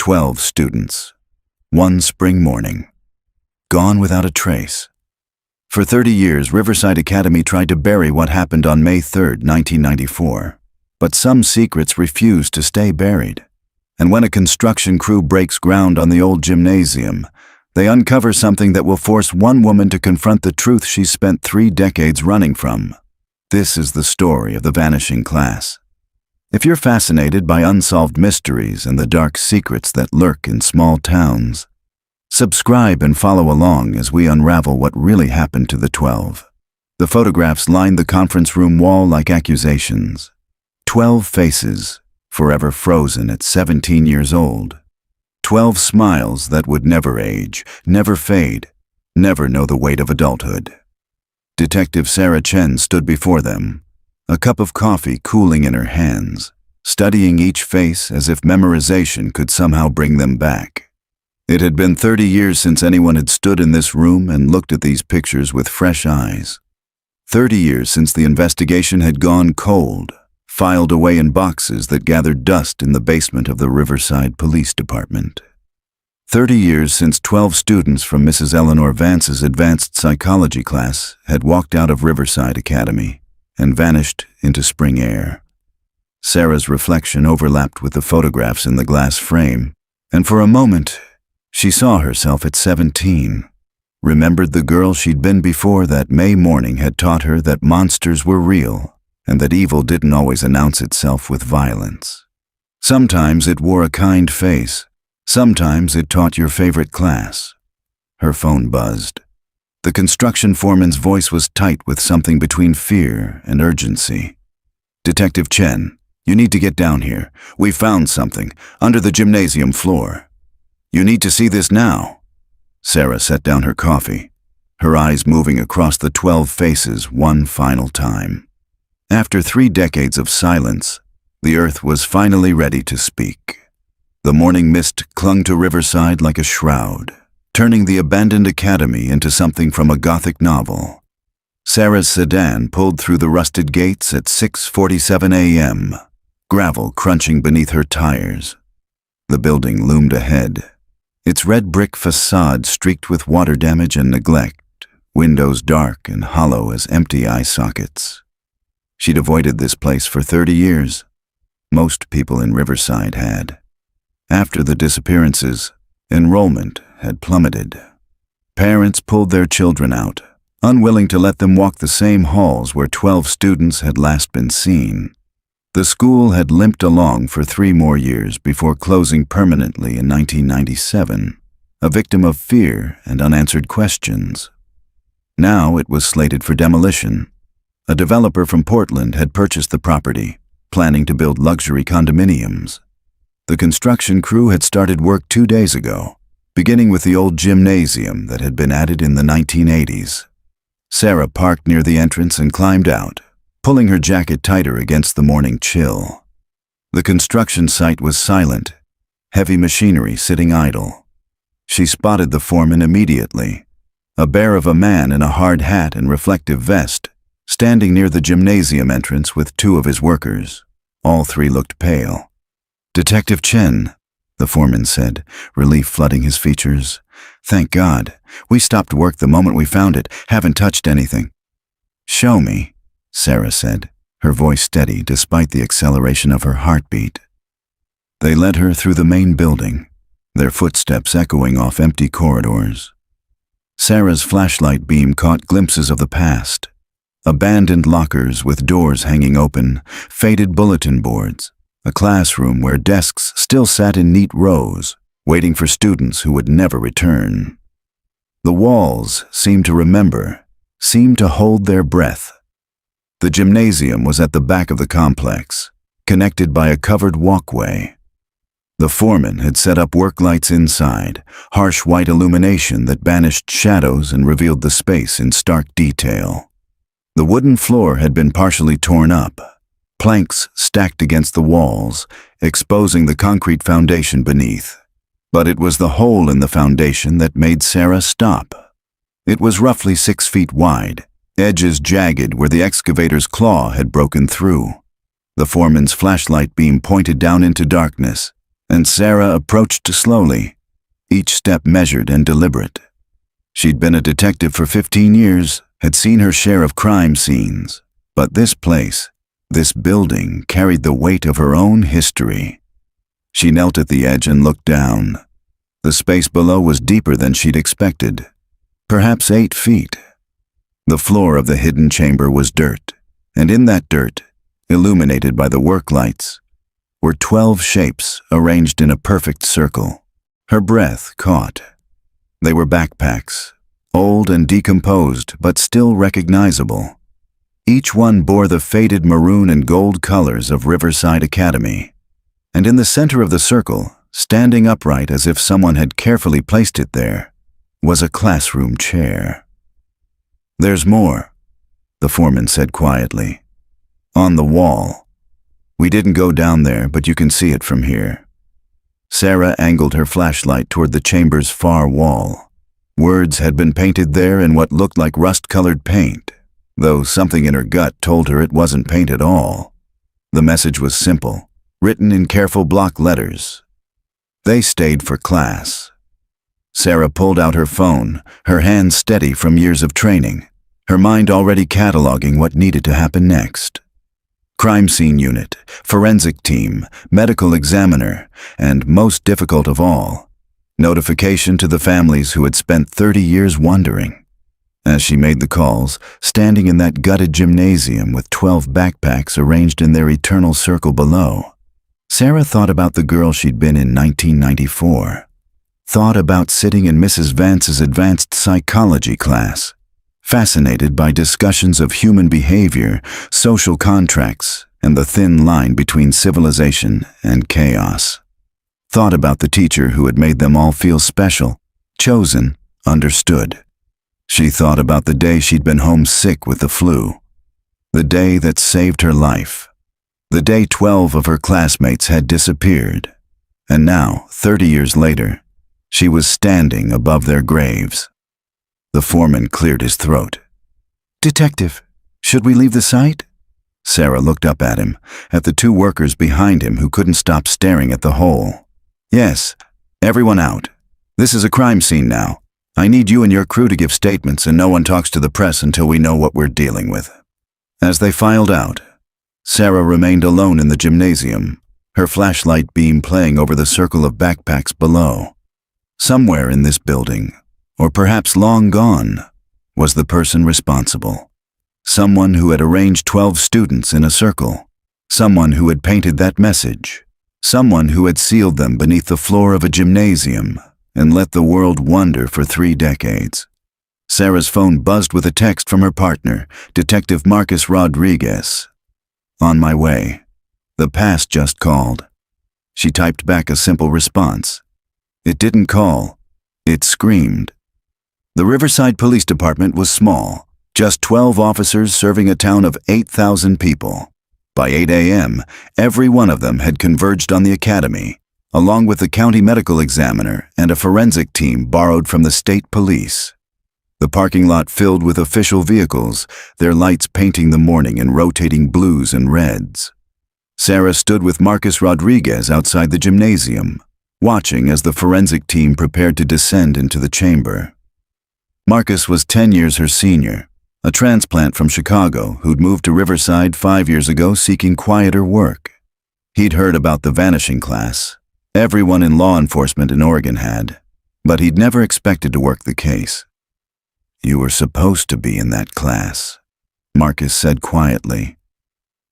12 students. One spring morning. Gone without a trace. For 30 years, Riverside Academy tried to bury what happened on May 3, 1994. But some secrets refused to stay buried. And when a construction crew breaks ground on the old gymnasium, they uncover something that will force one woman to confront the truth she spent 3 decades running from. This is the story of the vanishing class. If you're fascinated by unsolved mysteries and the dark secrets that lurk in small towns, subscribe and follow along as we unravel what really happened to the 12. The photographs lined the conference room wall like accusations. 12 faces, forever frozen at 17 years old. 12 smiles that would never age, never fade, never know the weight of adulthood. Detective Sarah Chen stood before them, a cup of coffee cooling in her hands, studying each face as if memorization could somehow bring them back. It had been 30 years since anyone had stood in this room and looked at these pictures with fresh eyes. 30 years since the investigation had gone cold, filed away in boxes that gathered dust in the basement of the Riverside Police Department. 30 years since 12 students from Mrs. Eleanor Vance's advanced psychology class had walked out of Riverside Academy and vanished into spring air. Sarah's reflection overlapped with the photographs in the glass frame, and for a moment, she saw herself at 17, remembered the girl she'd been before that May morning had taught her that monsters were real and that evil didn't always announce itself with violence. Sometimes it wore a kind face, sometimes it taught your favorite class. Her phone buzzed. The construction foreman's voice was tight with something between fear and urgency. "Detective Chen, you need to get down here. We found something, under the gymnasium floor. You need to see this now." Sarah set down her coffee, her eyes moving across the 12 faces one final time. After 3 decades of silence, the earth was finally ready to speak. The morning mist clung to Riverside like a shroud, turning the abandoned academy into something from a Gothic novel. Sarah's sedan pulled through the rusted gates at 6:47 a.m., gravel crunching beneath her tires. The building loomed ahead, its red brick facade streaked with water damage and neglect, windows dark and hollow as empty eye sockets. She'd avoided this place for 30 years. Most people in Riverside had. After the disappearances, enrollment had plummeted. Parents pulled their children out, unwilling to let them walk the same halls where 12 students had last been seen. The school had limped along for 3 more years before closing permanently in 1997, a victim of fear and unanswered questions. Now it was slated for demolition. A developer from Portland had purchased the property, planning to build luxury condominiums. The construction crew had started work 2 days ago, beginning with the old gymnasium that had been added in the 1980s. Sarah parked near the entrance and climbed out, pulling her jacket tighter against the morning chill. The construction site was silent, heavy machinery sitting idle. She spotted the foreman immediately, a bear of a man in a hard hat and reflective vest, standing near the gymnasium entrance with 2 of his workers. All 3 looked pale. "Detective Chen," the foreman said, relief flooding his features. "Thank God. We stopped work the moment we found it, haven't touched anything." "Show me," Sarah said, her voice steady despite the acceleration of her heartbeat. They led her through the main building, their footsteps echoing off empty corridors. Sarah's flashlight beam caught glimpses of the past. Abandoned lockers with doors hanging open, faded bulletin boards, a classroom where desks still sat in neat rows, waiting for students who would never return. The walls seemed to remember, seemed to hold their breath. The gymnasium was at the back of the complex, connected by a covered walkway. The foreman had set up work lights inside, harsh white illumination that banished shadows and revealed the space in stark detail. The wooden floor had been partially torn up, planks stacked against the walls, exposing the concrete foundation beneath. But it was the hole in the foundation that made Sarah stop. It was roughly 6 feet wide, edges jagged where the excavator's claw had broken through. The foreman's flashlight beam pointed down into darkness, and Sarah approached slowly, each step measured and deliberate. She'd been a detective for 15 years, had seen her share of crime scenes, but this place, this building, carried the weight of her own history. She knelt at the edge and looked down. The space below was deeper than she'd expected, perhaps 8 feet. The floor of the hidden chamber was dirt, and in that dirt, illuminated by the work lights, were 12 shapes arranged in a perfect circle. Her breath caught. They were backpacks, old and decomposed, but still recognizable. Each one bore the faded maroon and gold colors of Riverside Academy. And in the center of the circle, standing upright as if someone had carefully placed it there, was a classroom chair. "There's more," the foreman said quietly. "On the wall. We didn't go down there, but you can see it from here." Sarah angled her flashlight toward the chamber's far wall. Words had been painted there in what looked like rust-colored paint, though something in her gut told her it wasn't paint at all. The message was simple, written in careful block letters. They stayed for class. Sarah pulled out her phone, her hands steady from years of training, her mind already cataloging what needed to happen next. Crime scene unit, forensic team, medical examiner, and most difficult of all, notification to the families who had spent 30 years wondering. As she made the calls, standing in that gutted gymnasium with 12 backpacks arranged in their eternal circle below, Sarah thought about the girl she'd been in 1994. Thought about sitting in Mrs. Vance's advanced psychology class, fascinated by discussions of human behavior, social contracts, and the thin line between civilization and chaos. Thought about the teacher who had made them all feel special, chosen, understood. She thought about the day she'd been home sick with the flu, the day that saved her life, the day 12 of her classmates had disappeared, and now, 30 years later, she was standing above their graves. The foreman cleared his throat. "Detective, should we leave the site?" Sarah looked up at him, at the 2 workers behind him who couldn't stop staring at the hole. "Yes, everyone out. This is a crime scene now. I need you and your crew to give statements, and no one talks to the press until we know what we're dealing with." As they filed out, Sarah remained alone in the gymnasium, her flashlight beam playing over the circle of backpacks below. Somewhere in this building, or perhaps long gone, was the person responsible. Someone who had arranged 12 students in a circle. Someone who had painted that message. Someone who had sealed them beneath the floor of a gymnasium and let the world wonder for 3 decades. Sarah's phone buzzed with a text from her partner, Detective Marcus Rodriguez. "On my way. The pass just called." She typed back a simple response. It didn't call. It screamed. The Riverside Police Department was small, just 12 officers serving a town of 8,000 people. By 8 a.m., every one of them had converged on the academy, along with the county medical examiner and a forensic team borrowed from the state police. The parking lot filled with official vehicles, their lights painting the morning in rotating blues and reds. Sarah stood with Marcus Rodriguez outside the gymnasium, watching as the forensic team prepared to descend into the chamber. Marcus was 10 years her senior, a transplant from Chicago who'd moved to Riverside 5 years ago seeking quieter work. He'd heard about the vanishing class. Everyone in law enforcement in Oregon had, but he'd never expected to work the case. "You were supposed to be in that class," Marcus said quietly.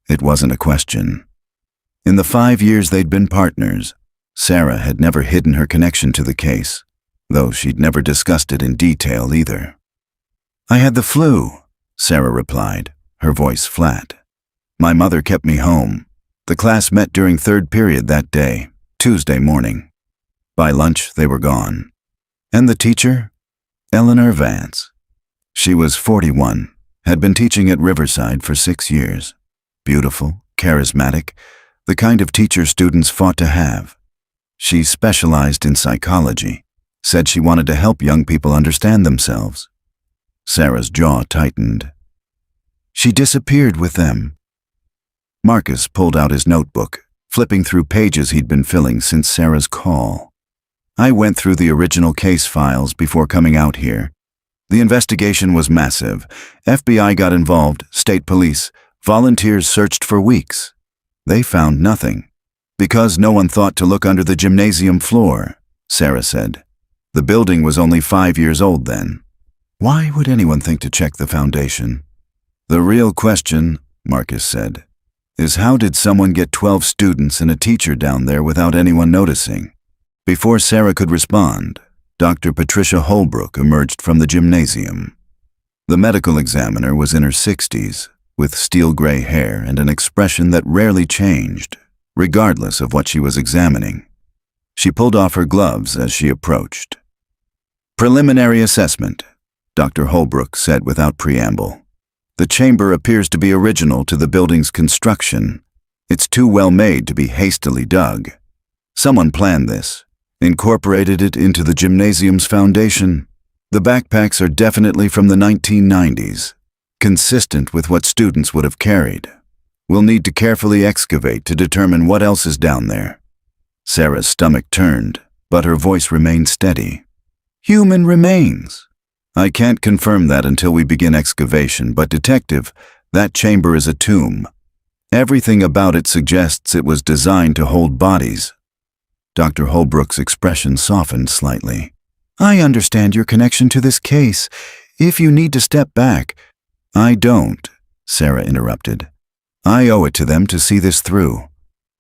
It wasn't a question. In the 5 years they'd been partners, Sarah had never hidden her connection to the case, though she'd never discussed it in detail either. "I had the flu," Sarah replied, her voice flat. "My mother kept me home. The class met during 3rd period that day, Tuesday morning. By lunch, they were gone. And the teacher? Eleanor Vance. She was 41, had been teaching at Riverside for 6 years. Beautiful, charismatic, the kind of teacher students fought to have. She specialized in psychology, said she wanted to help young people understand themselves. Sarah's jaw tightened. "She disappeared with them." Marcus pulled out his notebook, flipping through pages he'd been filling since Sarah's call. I went through the original case files before coming out here. The investigation was massive. FBI got involved, state police, volunteers searched for weeks. They found nothing. Because no one thought to look under the gymnasium floor, Sarah said. The building was only 5 years old then. Why would anyone think to check the foundation? The real question, Marcus said, is how did someone get 12 students and a teacher down there without anyone noticing? Before Sarah could respond, Dr. Patricia Holbrook emerged from the gymnasium. The medical examiner was in her 60s, with steel-gray hair and an expression that rarely changed, regardless of what she was examining. She pulled off her gloves as she approached. Preliminary assessment, Dr. Holbrook said without preamble. The chamber appears to be original to the building's construction. It's too well made to be hastily dug. Someone planned this, incorporated it into the gymnasium's foundation. The backpacks are definitely from the 1990s, consistent with what students would have carried. We'll need to carefully excavate to determine what else is down there. Sarah's stomach turned, but her voice remained steady. Human remains. I can't confirm that until we begin excavation, but detective, that chamber is a tomb. Everything about it suggests it was designed to hold bodies. Dr. Holbrook's expression softened slightly. I understand your connection to this case. If you need to step back. I don't, Sarah interrupted. I owe it to them to see this through.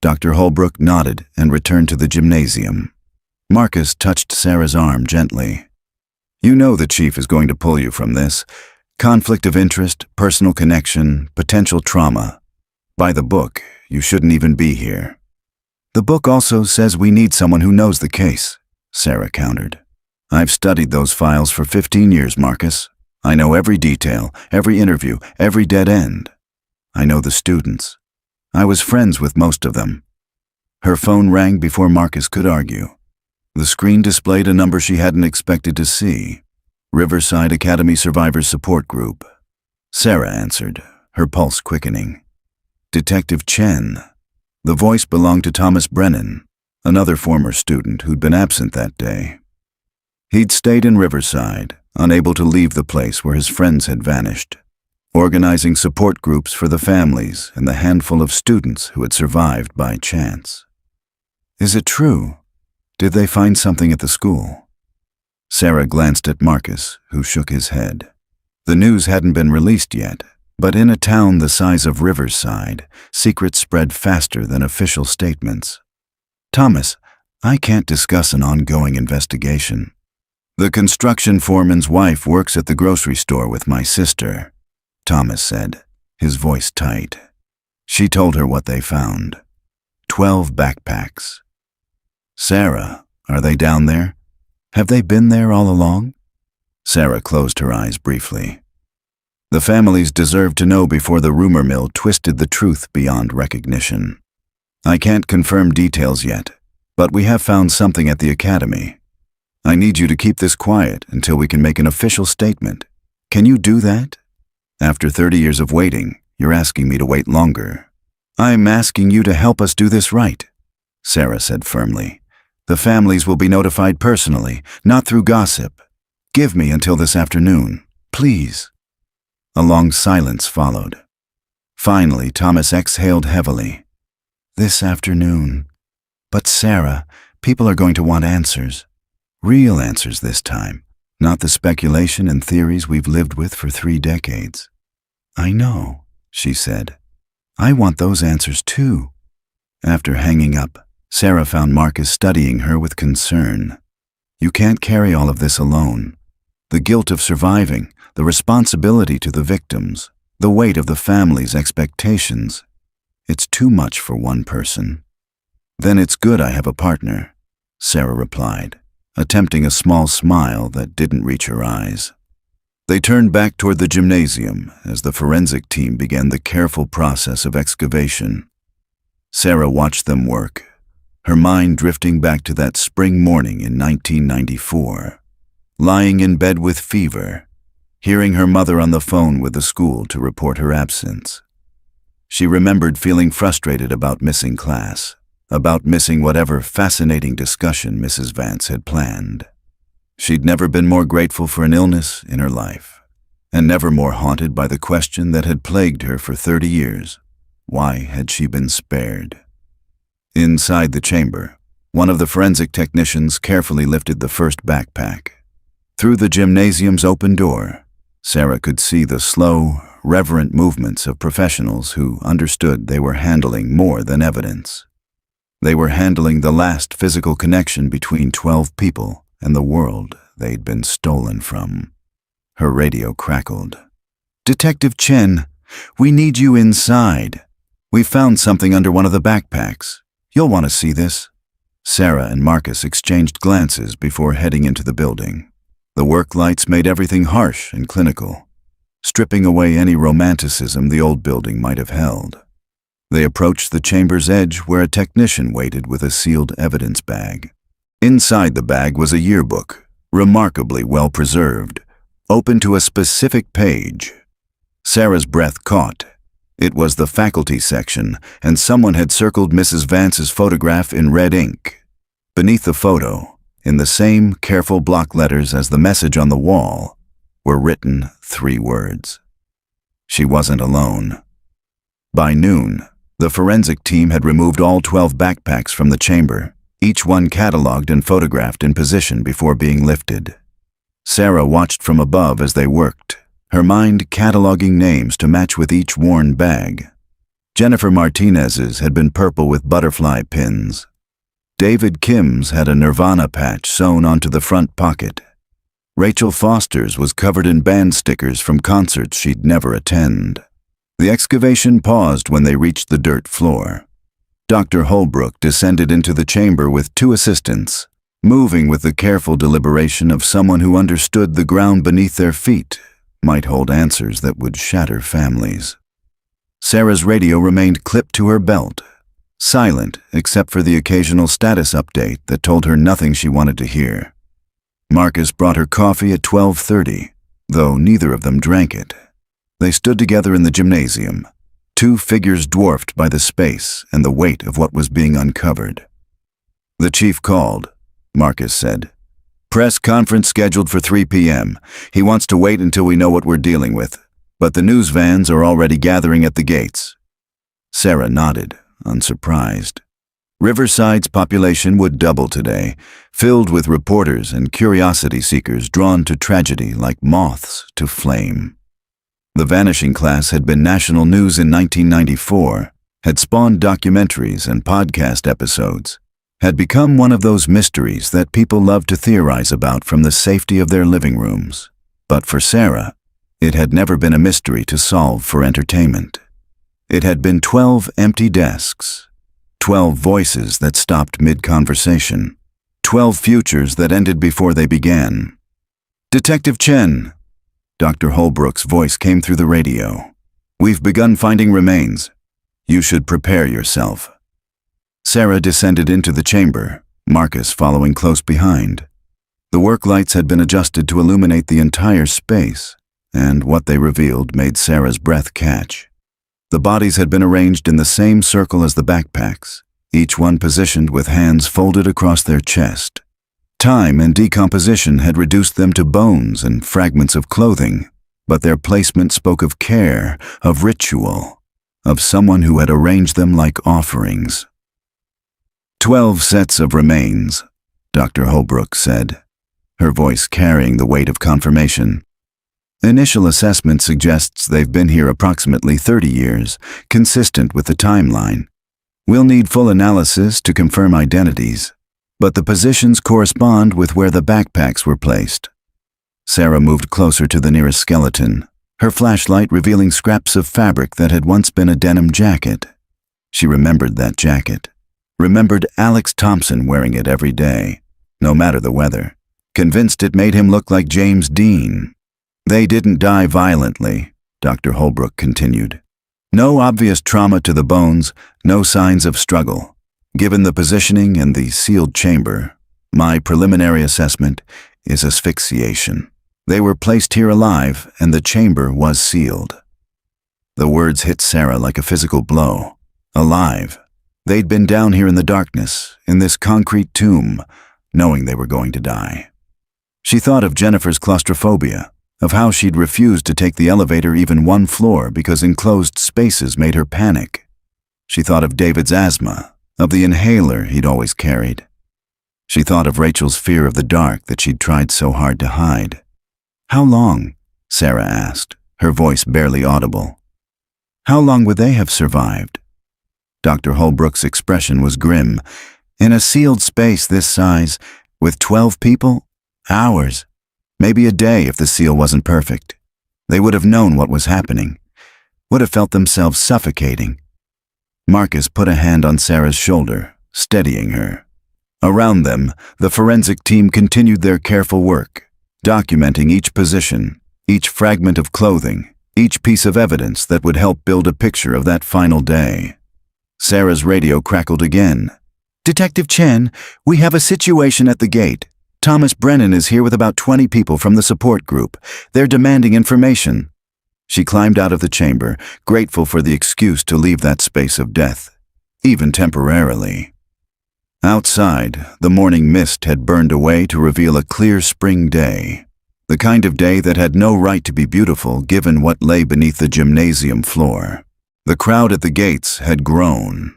Dr. Holbrook nodded and returned to the gymnasium. Marcus touched Sarah's arm gently. You know the chief is going to pull you from this. Conflict of interest, personal connection, potential trauma. By the book, you shouldn't even be here. The book also says we need someone who knows the case, Sarah countered. I've studied those files for 15 years, Marcus. I know every detail, every interview, every dead end. I know the students. I was friends with most of them. Her phone rang before Marcus could argue. The screen displayed a number she hadn't expected to see. Riverside Academy Survivors Support Group. Sarah answered, her pulse quickening. Detective Chen. The voice belonged to Thomas Brennan, another former student who'd been absent that day. He'd stayed in Riverside, unable to leave the place where his friends had vanished, organizing support groups for the families and the handful of students who had survived by chance. Is it true? Did they find something at the school? Sarah glanced at Marcus, who shook his head. The news hadn't been released yet, but in a town the size of Riverside, secrets spread faster than official statements. Thomas, I can't discuss an ongoing investigation. The construction foreman's wife works at the grocery store with my sister, Thomas said, his voice tight. She told her what they found. 12 backpacks. Sarah, are they down there? Have they been there all along? Sarah closed her eyes briefly. The families deserved to know before the rumor mill twisted the truth beyond recognition. I can't confirm details yet, but we have found something at the academy. I need you to keep this quiet until we can make an official statement. Can you do that? After 30 years of waiting, you're asking me to wait longer. I'm asking you to help us do this right, Sarah said firmly. The families will be notified personally, not through gossip. Give me until this afternoon, please. A long silence followed. Finally, Thomas exhaled heavily. This afternoon. But Sarah, people are going to want answers. Real answers this time, not the speculation and theories we've lived with for 3 decades. I know, she said. I want those answers too. After hanging up, Sarah found Marcus studying her with concern. You can't carry all of this alone. The guilt of surviving, the responsibility to the victims, the weight of the family's expectations. It's too much for one person. Then it's good I have a partner, Sarah replied, attempting a small smile that didn't reach her eyes. They turned back toward the gymnasium as the forensic team began the careful process of excavation. Sarah watched them work, her mind drifting back to that spring morning in 1994, lying in bed with fever, hearing her mother on the phone with the school to report her absence. She remembered feeling frustrated about missing class, about missing whatever fascinating discussion Mrs. Vance had planned. She'd never been more grateful for an illness in her life, and never more haunted by the question that had plagued her for 30 years. Why had she been spared? Inside the chamber, one of the forensic technicians carefully lifted the first backpack. Through the gymnasium's open door, Sarah could see the slow, reverent movements of professionals who understood they were handling more than evidence. They were handling the last physical connection between 12 people and the world they'd been stolen from. Her radio crackled. "Detective Chen, we need you inside. We found something under one of the backpacks. You'll want to see this." Sarah and Marcus exchanged glances before heading into the building. The work lights made everything harsh and clinical, stripping away any romanticism the old building might have held. They approached the chamber's edge where a technician waited with a sealed evidence bag. Inside the bag was a yearbook, remarkably well preserved, open to a specific page. Sarah's breath caught. It was the faculty section, and someone had circled Mrs. Vance's photograph in red ink. Beneath the photo, in the same careful block letters as the message on the wall, were written 3 words. She wasn't alone. By noon, the forensic team had removed all 12 backpacks from the chamber, each one catalogued and photographed in position before being lifted. Sarah watched from above as they worked, her mind cataloging names to match with each worn bag. Jennifer Martinez's had been purple with butterfly pins. David Kim's had a Nirvana patch sewn onto the front pocket. Rachel Foster's was covered in band stickers from concerts she'd never attend. The excavation paused when they reached the dirt floor. Dr. Holbrook descended into the chamber with 2 assistants, moving with the careful deliberation of someone who understood the ground beneath their feet might hold answers that would shatter families. Sarah's radio remained clipped to her belt, silent except for the occasional status update that told her nothing she wanted to hear. Marcus brought her coffee at 12:30, though neither of them drank it. They stood together in the gymnasium, 2 figures dwarfed by the space and the weight of what was being uncovered. "The chief called," Marcus said. "Press conference scheduled for 3 p.m. He wants to wait until we know what we're dealing with, but the news vans are already gathering at the gates." Sarah nodded, unsurprised. Riverside's population would double today, filled with reporters and curiosity seekers drawn to tragedy like moths to flame. The Vanishing Class had been national news in 1994, had spawned documentaries and podcast episodes, had become one of those mysteries that people love to theorize about from the safety of their living rooms. But for Sarah, it had never been a mystery to solve for entertainment. It had been 12 empty desks, 12 voices that stopped mid-conversation, 12 futures that ended before they began. "Detective Chen," Dr. Holbrook's voice came through the radio. "We've begun finding remains. You should prepare yourself." Sarah descended into the chamber, Marcus following close behind. The work lights had been adjusted to illuminate the entire space, and what they revealed made Sarah's breath catch. The bodies had been arranged in the same circle as the backpacks, each one positioned with hands folded across their chest. Time and decomposition had reduced them to bones and fragments of clothing, but their placement spoke of care, of ritual, of someone who had arranged them like offerings. 12 sets of remains, Dr. Holbrook said, her voice carrying the weight of confirmation. Initial assessment suggests they've been here approximately 30 years, consistent with the timeline. We'll need full analysis to confirm identities, but the positions correspond with where the backpacks were placed. Sarah moved closer to the nearest skeleton, her flashlight revealing scraps of fabric that had once been a denim jacket. She remembered that jacket, remembered Alex Thompson wearing it every day, no matter the weather, convinced it made him look like James Dean. "They didn't die violently," Dr. Holbrook continued. "No obvious trauma to the bones, no signs of struggle. Given the positioning and the sealed chamber, my preliminary assessment is asphyxiation. They were placed here alive, and the chamber was sealed." The words hit Sarah like a physical blow. Alive. They'd been down here in the darkness, in this concrete tomb, knowing they were going to die. She thought of Jennifer's claustrophobia, of how she'd refused to take the elevator even one floor because enclosed spaces made her panic. She thought of David's asthma, of the inhaler he'd always carried. She thought of Rachel's fear of the dark that she'd tried so hard to hide. "How long?" Sarah asked, her voice barely audible. "How long would they have survived?" Dr. Holbrook's expression was grim. "In a sealed space this size, with 12 people? Hours. Maybe a day if the seal wasn't perfect. They would have known what was happening, would have felt themselves suffocating." Marcus put a hand on Sarah's shoulder, steadying her. Around them, the forensic team continued their careful work, documenting each position, each fragment of clothing, each piece of evidence that would help build a picture of that final day. Sarah's radio crackled again. "Detective Chen, we have a situation at the gate. Thomas Brennan is here with about 20 people from the support group. They're demanding information." She climbed out of the chamber, grateful for the excuse to leave that space of death, even temporarily. Outside, the morning mist had burned away to reveal a clear spring day, the kind of day that had no right to be beautiful given what lay beneath the gymnasium floor. The crowd at the gates had grown.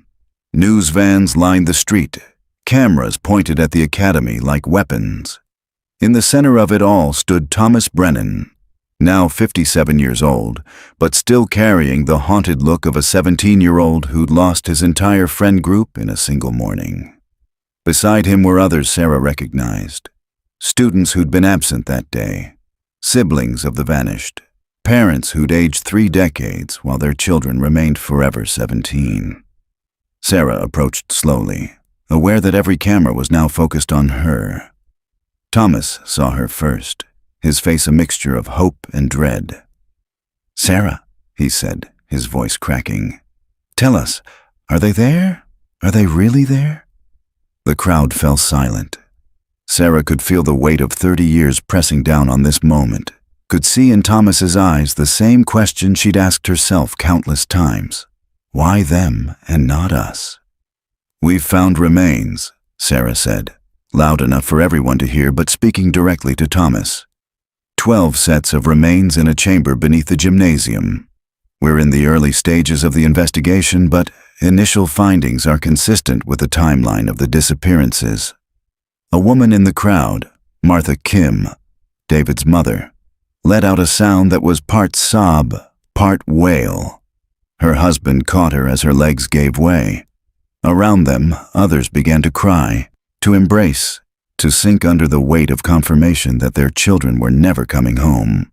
News vans lined the street, cameras pointed at the academy like weapons. In the center of it all stood Thomas Brennan, now 57 years old, but still carrying the haunted look of a 17-year-old who'd lost his entire friend group in a single morning. Beside him were others Sarah recognized, students who'd been absent that day, siblings of the vanished, parents who'd aged 3 decades while their children remained forever 17. Sarah approached slowly, aware that every camera was now focused on her. Thomas saw her first, his face a mixture of hope and dread. "Sarah," he said, his voice cracking. "Tell us, are they there? Are they really there?" The crowd fell silent. Sarah could feel the weight of 30 years pressing down on this moment, could see in Thomas's eyes the same question she'd asked herself countless times. Why them and not us? "We've found remains," Sarah said, loud enough for everyone to hear but speaking directly to Thomas. 12 sets of remains in a chamber beneath the gymnasium. We're in the early stages of the investigation, but initial findings are consistent with the timeline of the disappearances. A woman in the crowd, Martha Kim, David's mother, let out a sound that was part sob, part wail. Her husband caught her as her legs gave way. Around them, others began to cry, to embrace, to sink under the weight of confirmation that their children were never coming home.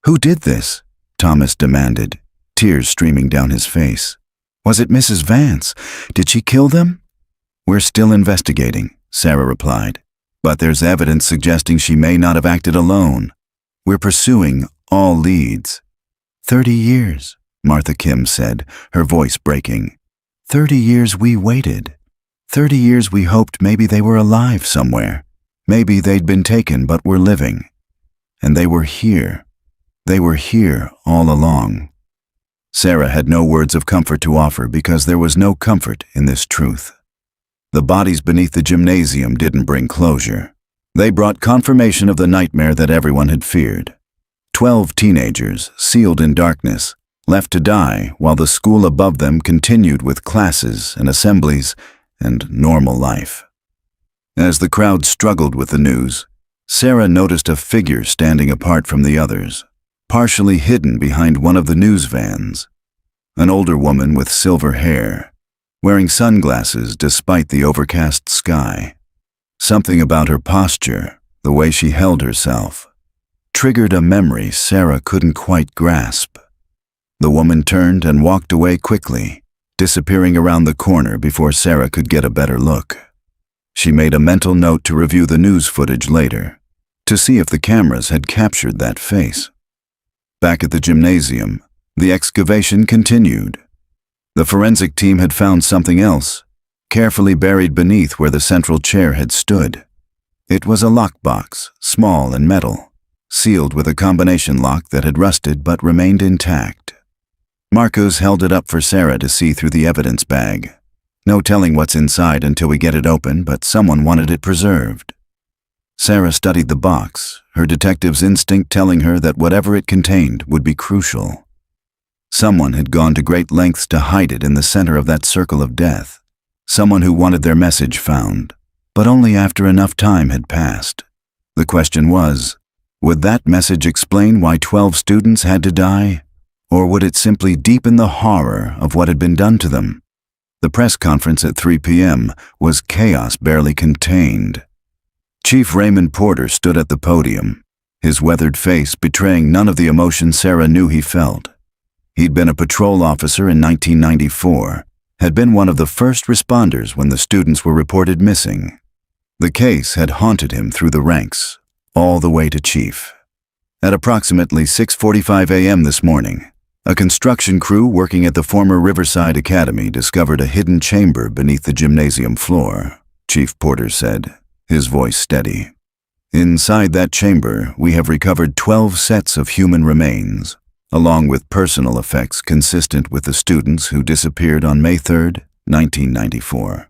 "Who did this?" Thomas demanded, tears streaming down his face. "Was it Mrs. Vance? Did she kill them?" "We're still investigating," Sarah replied, "but there's evidence suggesting she may not have acted alone. We're pursuing all leads." 30 years, Martha Kim said, her voice breaking. 30 years we waited. 30 years we hoped maybe they were alive somewhere. Maybe they'd been taken but were living. And they were here. They were here all along. Sarah had no words of comfort to offer because there was no comfort in this truth. The bodies beneath the gymnasium didn't bring closure. They brought confirmation of the nightmare that everyone had feared. 12 teenagers, sealed in darkness, left to die while the school above them continued with classes and assemblies and normal life. As the crowd struggled with the news, Sarah noticed a figure standing apart from the others, partially hidden behind one of the news vans. An older woman with silver hair, wearing sunglasses despite the overcast sky. Something about her posture, the way she held herself, triggered a memory Sarah couldn't quite grasp. The woman turned and walked away quickly, disappearing around the corner before Sarah could get a better look. She made a mental note to review the news footage later, to see if the cameras had captured that face. Back at the gymnasium, the excavation continued. The forensic team had found something else, carefully buried beneath where the central chair had stood. It was a lockbox, small and metal, sealed with a combination lock that had rusted but remained intact. Marcos held it up for Sarah to see through the evidence bag. No telling what's inside until we get it open, but someone wanted it preserved. Sarah studied the box, her detective's instinct telling her that whatever it contained would be crucial. Someone had gone to great lengths to hide it in the center of that circle of death. Someone who wanted their message found, but only after enough time had passed. The question was, would that message explain why 12 students had to die, or would it simply deepen the horror of what had been done to them? The press conference at 3 p.m. was chaos barely contained. Chief Raymond Porter stood at the podium, his weathered face betraying none of the emotion Sarah knew he felt. He'd been a patrol officer in 1994, had been one of the first responders when the students were reported missing. The case had haunted him through the ranks, all the way to chief. At approximately 6:45 a.m. this morning, a construction crew working at the former Riverside Academy discovered a hidden chamber beneath the gymnasium floor, Chief Porter said, his voice steady. Inside that chamber, we have recovered 12 sets of human remains, along with personal effects consistent with the students who disappeared on May 3, 1994.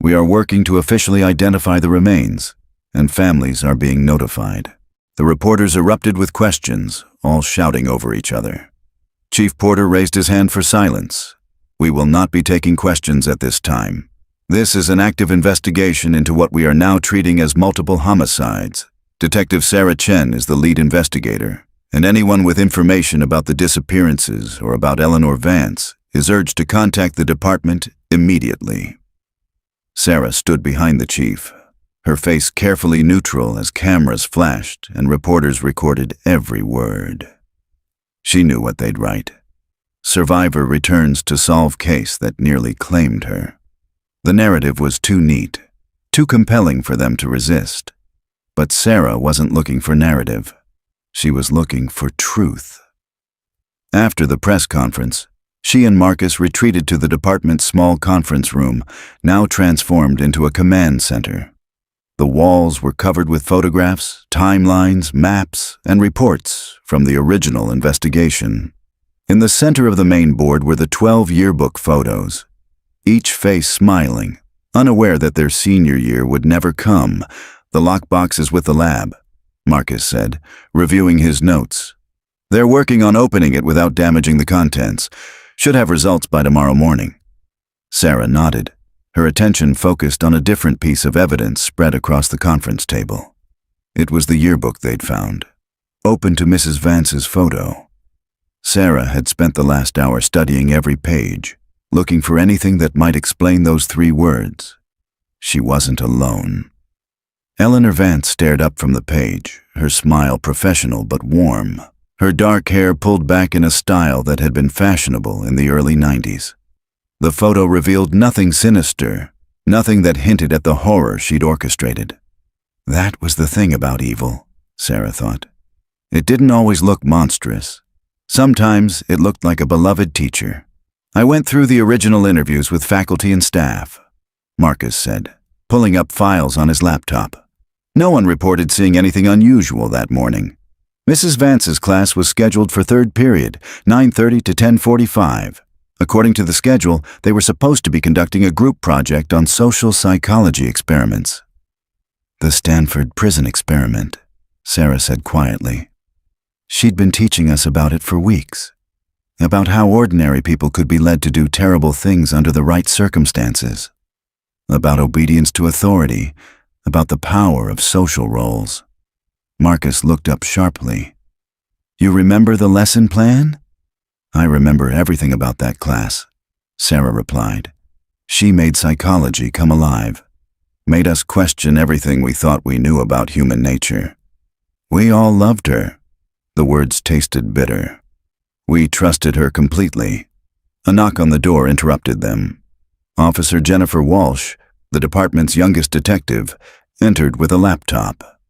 We are working to officially identify the remains, and families are being notified. The reporters erupted with questions, all shouting over each other. Chief Porter raised his hand for silence. We will not be taking questions at this time. This is an active investigation into what we are now treating as multiple homicides. Detective Sarah Chen is the lead investigator, and anyone with information about the disappearances or about Eleanor Vance is urged to contact the department immediately. Sarah stood behind the chief, her face carefully neutral as cameras flashed and reporters recorded every word. She knew what they'd write. Survivor returns to solve case that nearly claimed her. The narrative was too neat, too compelling for them to resist. But Sarah wasn't looking for narrative. She was looking for truth. After the press conference, she and Marcus retreated to the department's small conference room, now transformed into a command center. The walls were covered with photographs, timelines, maps, and reports from the original investigation. In the center of the main board were the 12 yearbook photos, each face smiling, unaware that their senior year would never come. The lockbox is with the lab, Marcus said, reviewing his notes. They're working on opening it without damaging the contents. Should have results by tomorrow morning. Sarah nodded, her attention focused on a different piece of evidence spread across the conference table. It was the yearbook they'd found, open to Mrs. Vance's photo. Sarah had spent the last hour studying every page, looking for anything that might explain those 3 words. She wasn't alone. Eleanor Vance stared up from the page, her smile professional but warm, her dark hair pulled back in a style that had been fashionable in the early 90s. The photo revealed nothing sinister, nothing that hinted at the horror she'd orchestrated. That was the thing about evil, Sarah thought. It didn't always look monstrous. Sometimes it looked like a beloved teacher. I went through the original interviews with faculty and staff, Marcus said, pulling up files on his laptop. No one reported seeing anything unusual that morning. Mrs. Vance's class was scheduled for 3rd period, 9:30 to 10:45. According to the schedule, they were supposed to be conducting a group project on social psychology experiments. The Stanford prison experiment, Sarah said quietly. She'd been teaching us about it for weeks, about how ordinary people could be led to do terrible things under the right circumstances, about obedience to authority, about the power of social roles. Marcus looked up sharply. You remember the lesson plan? I remember everything about that class, Sarah replied. She made psychology come alive, made us question everything we thought we knew about human nature. We all loved her. The words tasted bitter. We trusted her completely. A knock on the door interrupted them. Officer Jennifer Walsh, the department's youngest detective, entered with a laptop.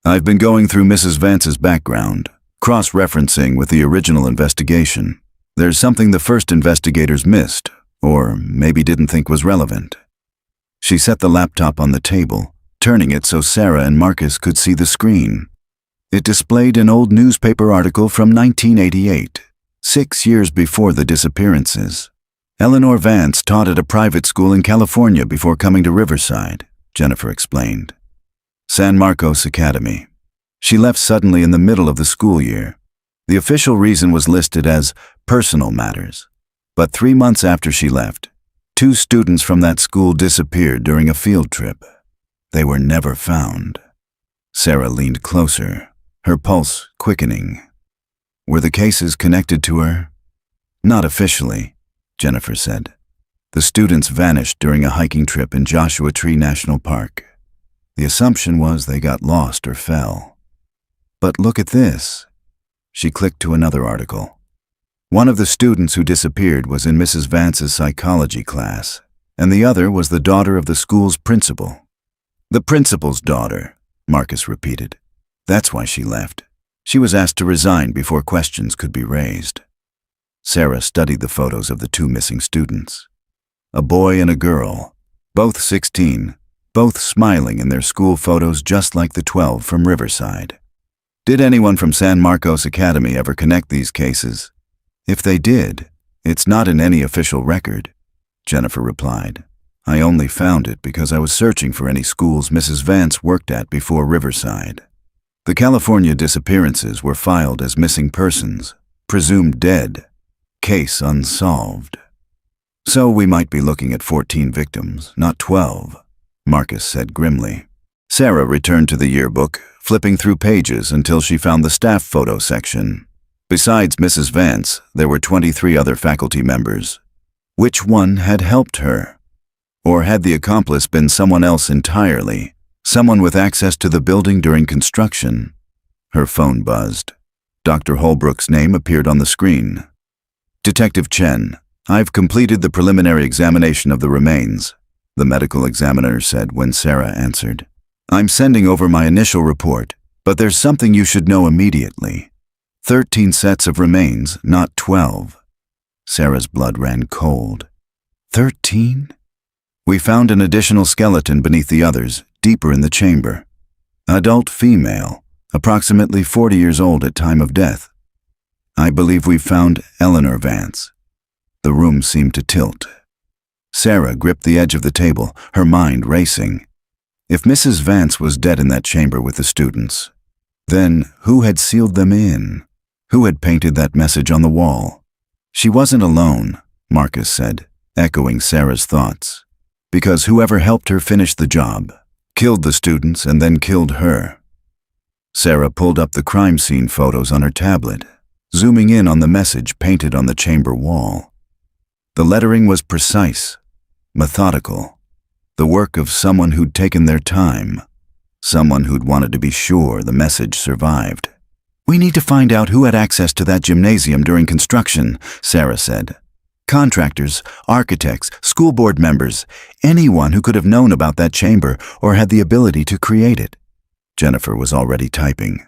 I've been going through Mrs. Vance's background, cross-referencing with the original investigation. There's something the first investigators missed, or maybe didn't think was relevant. She set the laptop on the table, turning it so Sarah and Marcus could see the screen. It displayed an old newspaper article from 1988, 6 years before the disappearances. Eleanor Vance taught at a private school in California before coming to Riverside, Jennifer explained. San Marcos Academy. She left suddenly in the middle of the school year. The official reason was listed as personal matters. But 3 months after she left, 2 students from that school disappeared during a field trip. They were never found. Sarah leaned closer, her pulse quickening. Were the cases connected to her? Not officially, Jennifer said. The students vanished during a hiking trip in Joshua Tree National Park. The assumption was they got lost or fell. But look at this. She clicked to another article. One of the students who disappeared was in Mrs. Vance's psychology class, and the other was the daughter of the school's principal. The principal's daughter, Marcus repeated. That's why she left. She was asked to resign before questions could be raised. Sarah studied the photos of the 2 missing students. A boy and a girl, both 16, both smiling in their school photos just like the 12 from Riverside. Did anyone from San Marcos Academy ever connect these cases? If they did, it's not in any official record, Jennifer replied. I only found it because I was searching for any schools Mrs. Vance worked at before Riverside. The California disappearances were filed as missing persons, presumed dead, case unsolved. So we might be looking at 14 victims, not 12, Marcus said grimly. Sarah returned to the yearbook, flipping through pages until she found the staff photo section. Besides Mrs. Vance, there were 23 other faculty members. Which one had helped her? Or had the accomplice been someone else entirely, someone with access to the building during construction? Her phone buzzed. Dr. Holbrook's name appeared on the screen. Detective Chen, I've completed the preliminary examination of the remains, the medical examiner said when Sarah answered. I'm sending over my initial report, but there's something you should know immediately. 13 sets of remains, not 12. Sarah's blood ran cold. 13? We found an additional skeleton beneath the others, deeper in the chamber. Adult female, approximately 40 years old at time of death. I believe we've found Eleanor Vance. The room seemed to tilt. Sarah gripped the edge of the table, her mind racing. If Mrs. Vance was dead in that chamber with the students, then who had sealed them in? Who had painted that message on the wall? She wasn't alone, Marcus said, echoing Sarah's thoughts. Because whoever helped her finish the job, killed the students and then killed her. Sarah pulled up the crime scene photos on her tablet, zooming in on the message painted on the chamber wall. The lettering was precise, methodical, the work of someone who'd taken their time, someone who'd wanted to be sure the message survived. We need to find out who had access to that gymnasium during construction, Sarah said. Contractors, architects, school board members, anyone who could have known about that chamber or had the ability to create it. Jennifer was already typing.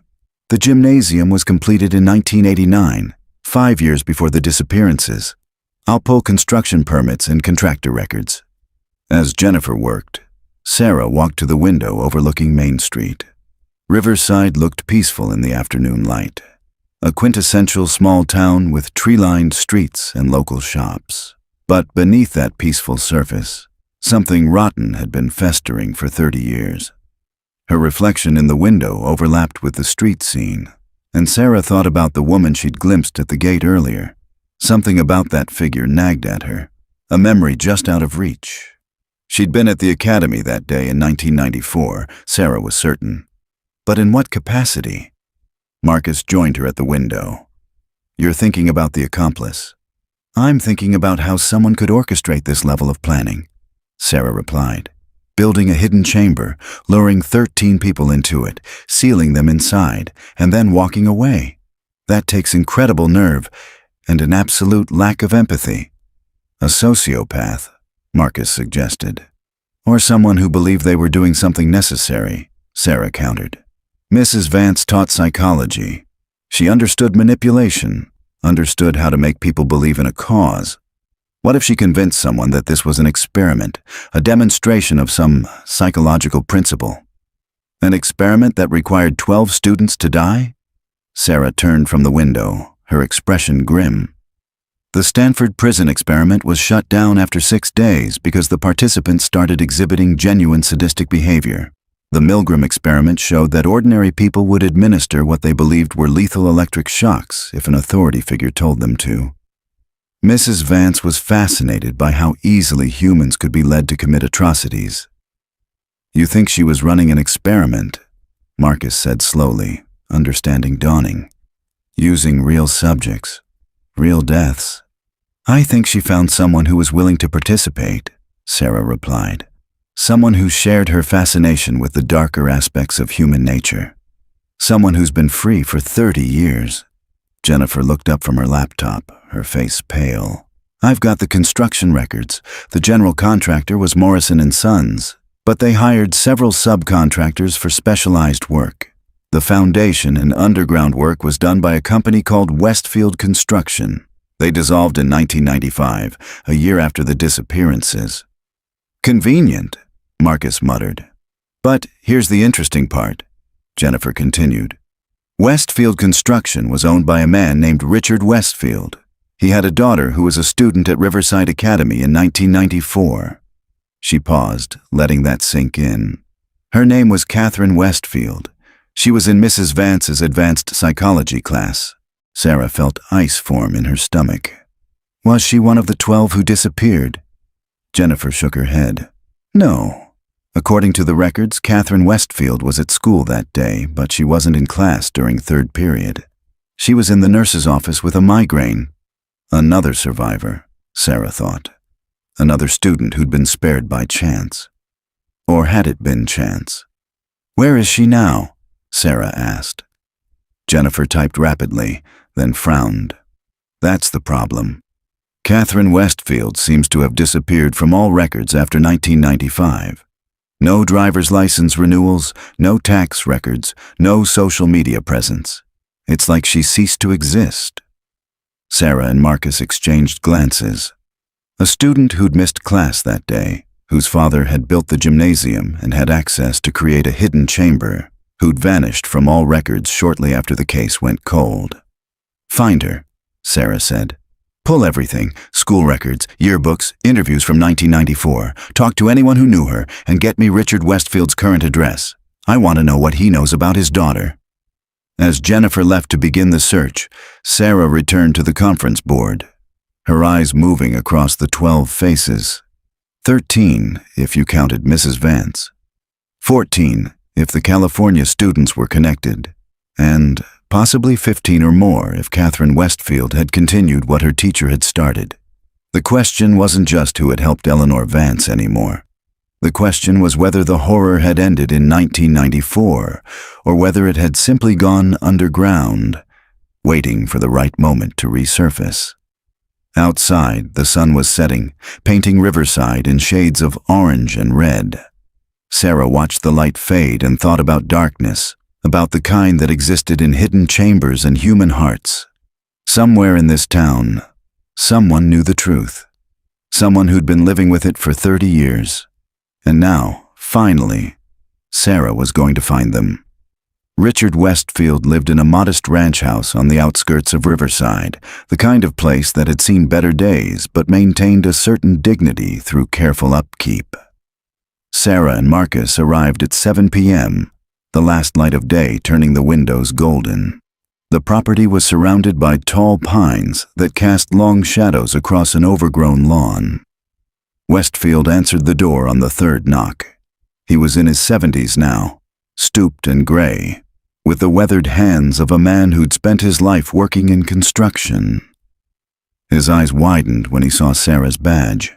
The gymnasium was completed in 1989, 5 years before the disappearances. I'll pull construction permits and contractor records. As Jennifer worked, Sarah walked to the window overlooking Main Street. Riverside looked peaceful in the afternoon light, a quintessential small town with tree-lined streets and local shops. But beneath that peaceful surface, something rotten had been festering for 30 years. Her reflection in the window overlapped with the street scene, and Sarah thought about the woman she'd glimpsed at the gate earlier. Something about that figure nagged at her, a memory just out of reach. She'd been at the academy that day in 1994, Sarah was certain. But in what capacity? Marcus joined her at the window. You're thinking about the accomplice. I'm thinking about how someone could orchestrate this level of planning, Sarah replied. Building a hidden chamber, luring 13 people into it, sealing them inside, and then walking away. That takes incredible nerve and an absolute lack of empathy. A sociopath, Marcus suggested. Or someone who believed they were doing something necessary, Sarah countered. Mrs. Vance taught psychology. She understood manipulation, understood how to make people believe in a cause. What if she convinced someone that this was an experiment, a demonstration of some psychological principle? An experiment that required 12 students to die? Sarah turned from the window, her expression grim. The Stanford prison experiment was shut down after 6 days because the participants started exhibiting genuine sadistic behavior. The Milgram experiment showed that ordinary people would administer what they believed were lethal electric shocks if an authority figure told them to. Mrs. Vance was fascinated by how easily humans could be led to commit atrocities. "You think she was running an experiment," Marcus said slowly, understanding dawning. "Using real subjects, real deaths." "I think she found someone who was willing to participate," Sarah replied. "Someone who shared her fascination with the darker aspects of human nature. Someone who's been free for 30 years. Jennifer looked up from her laptop, her face pale. "I've got the construction records. The general contractor was Morrison & Sons, but they hired several subcontractors for specialized work. The foundation and underground work was done by a company called Westfield Construction. They dissolved in 1995, a year after the disappearances." "Convenient," Marcus muttered. "But here's the interesting part," Jennifer continued. "Westfield Construction was owned by a man named Richard Westfield. He had a daughter who was a student at Riverside Academy in 1994. She paused, letting that sink in. Her name was Catherine Westfield. She was in Mrs. Vance's advanced psychology class. Sarah felt ice form in her stomach. "Was she one of the 12 who disappeared?" Jennifer shook her head. "No. According to the records, Catherine Westfield was at school that day, but she wasn't in class during third period. She was in the nurse's office with a migraine." Another survivor, Sarah thought. Another student who'd been spared by chance. Or had it been chance? "Where is she now?" Sarah asked. Jennifer typed rapidly, then frowned. "That's the problem. Catherine Westfield seems to have disappeared from all records after 1995. No driver's license renewals, no tax records, no social media presence. It's like she ceased to exist." Sarah and Marcus exchanged glances. A student who'd missed class that day, whose father had built the gymnasium and had access to create a hidden chamber, who'd vanished from all records shortly after the case went cold. "Find her," Sarah said. "Pull everything, school records, yearbooks, interviews from 1994. Talk to anyone who knew her, and get me Richard Westfield's current address. I want to know what he knows about his daughter." As Jennifer left to begin the search, Sarah returned to the conference board, her eyes moving across the 12 faces. 13, if you counted Mrs. Vance. 14, if the California students were connected. And possibly 15 or more if Catherine Westfield had continued what her teacher had started. The question wasn't just who had helped Eleanor Vance anymore. The question was whether the horror had ended in 1994, or whether it had simply gone underground, waiting for the right moment to resurface. Outside, the sun was setting, painting Riverside in shades of orange and red. Sarah watched the light fade and thought about darkness, about the kind that existed in hidden chambers and human hearts. Somewhere in this town, someone knew the truth. Someone who'd been living with it for 30 years. And now, finally, Sarah was going to find them. Richard Westfield lived in a modest ranch house on the outskirts of Riverside, the kind of place that had seen better days but maintained a certain dignity through careful upkeep. Sarah and Marcus arrived at 7 p.m., the last light of day turning the windows golden. The property was surrounded by tall pines that cast long shadows across an overgrown lawn. Westfield answered the door on the third knock. He was in his 70s now, stooped and gray, with the weathered hands of a man who'd spent his life working in construction. His eyes widened when he saw Sarah's badge.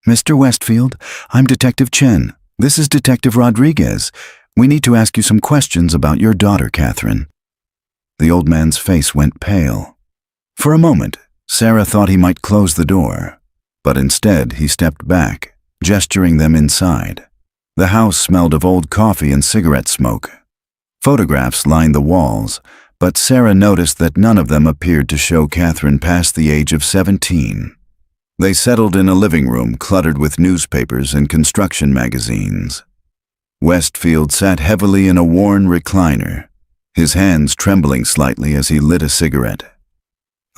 "Mr. Westfield, I'm Detective Chen. This is Detective Rodriguez. We need to ask you some questions about your daughter, Catherine." The old man's face went pale. For a moment, Sarah thought he might close the door. But instead he stepped back, gesturing them inside. The house smelled of old coffee and cigarette smoke. Photographs lined the walls, but Sarah noticed that none of them appeared to show Catherine past the age of 17. They settled in a living room cluttered with newspapers and construction magazines. Westfield sat heavily in a worn recliner, his hands trembling slightly as he lit a cigarette.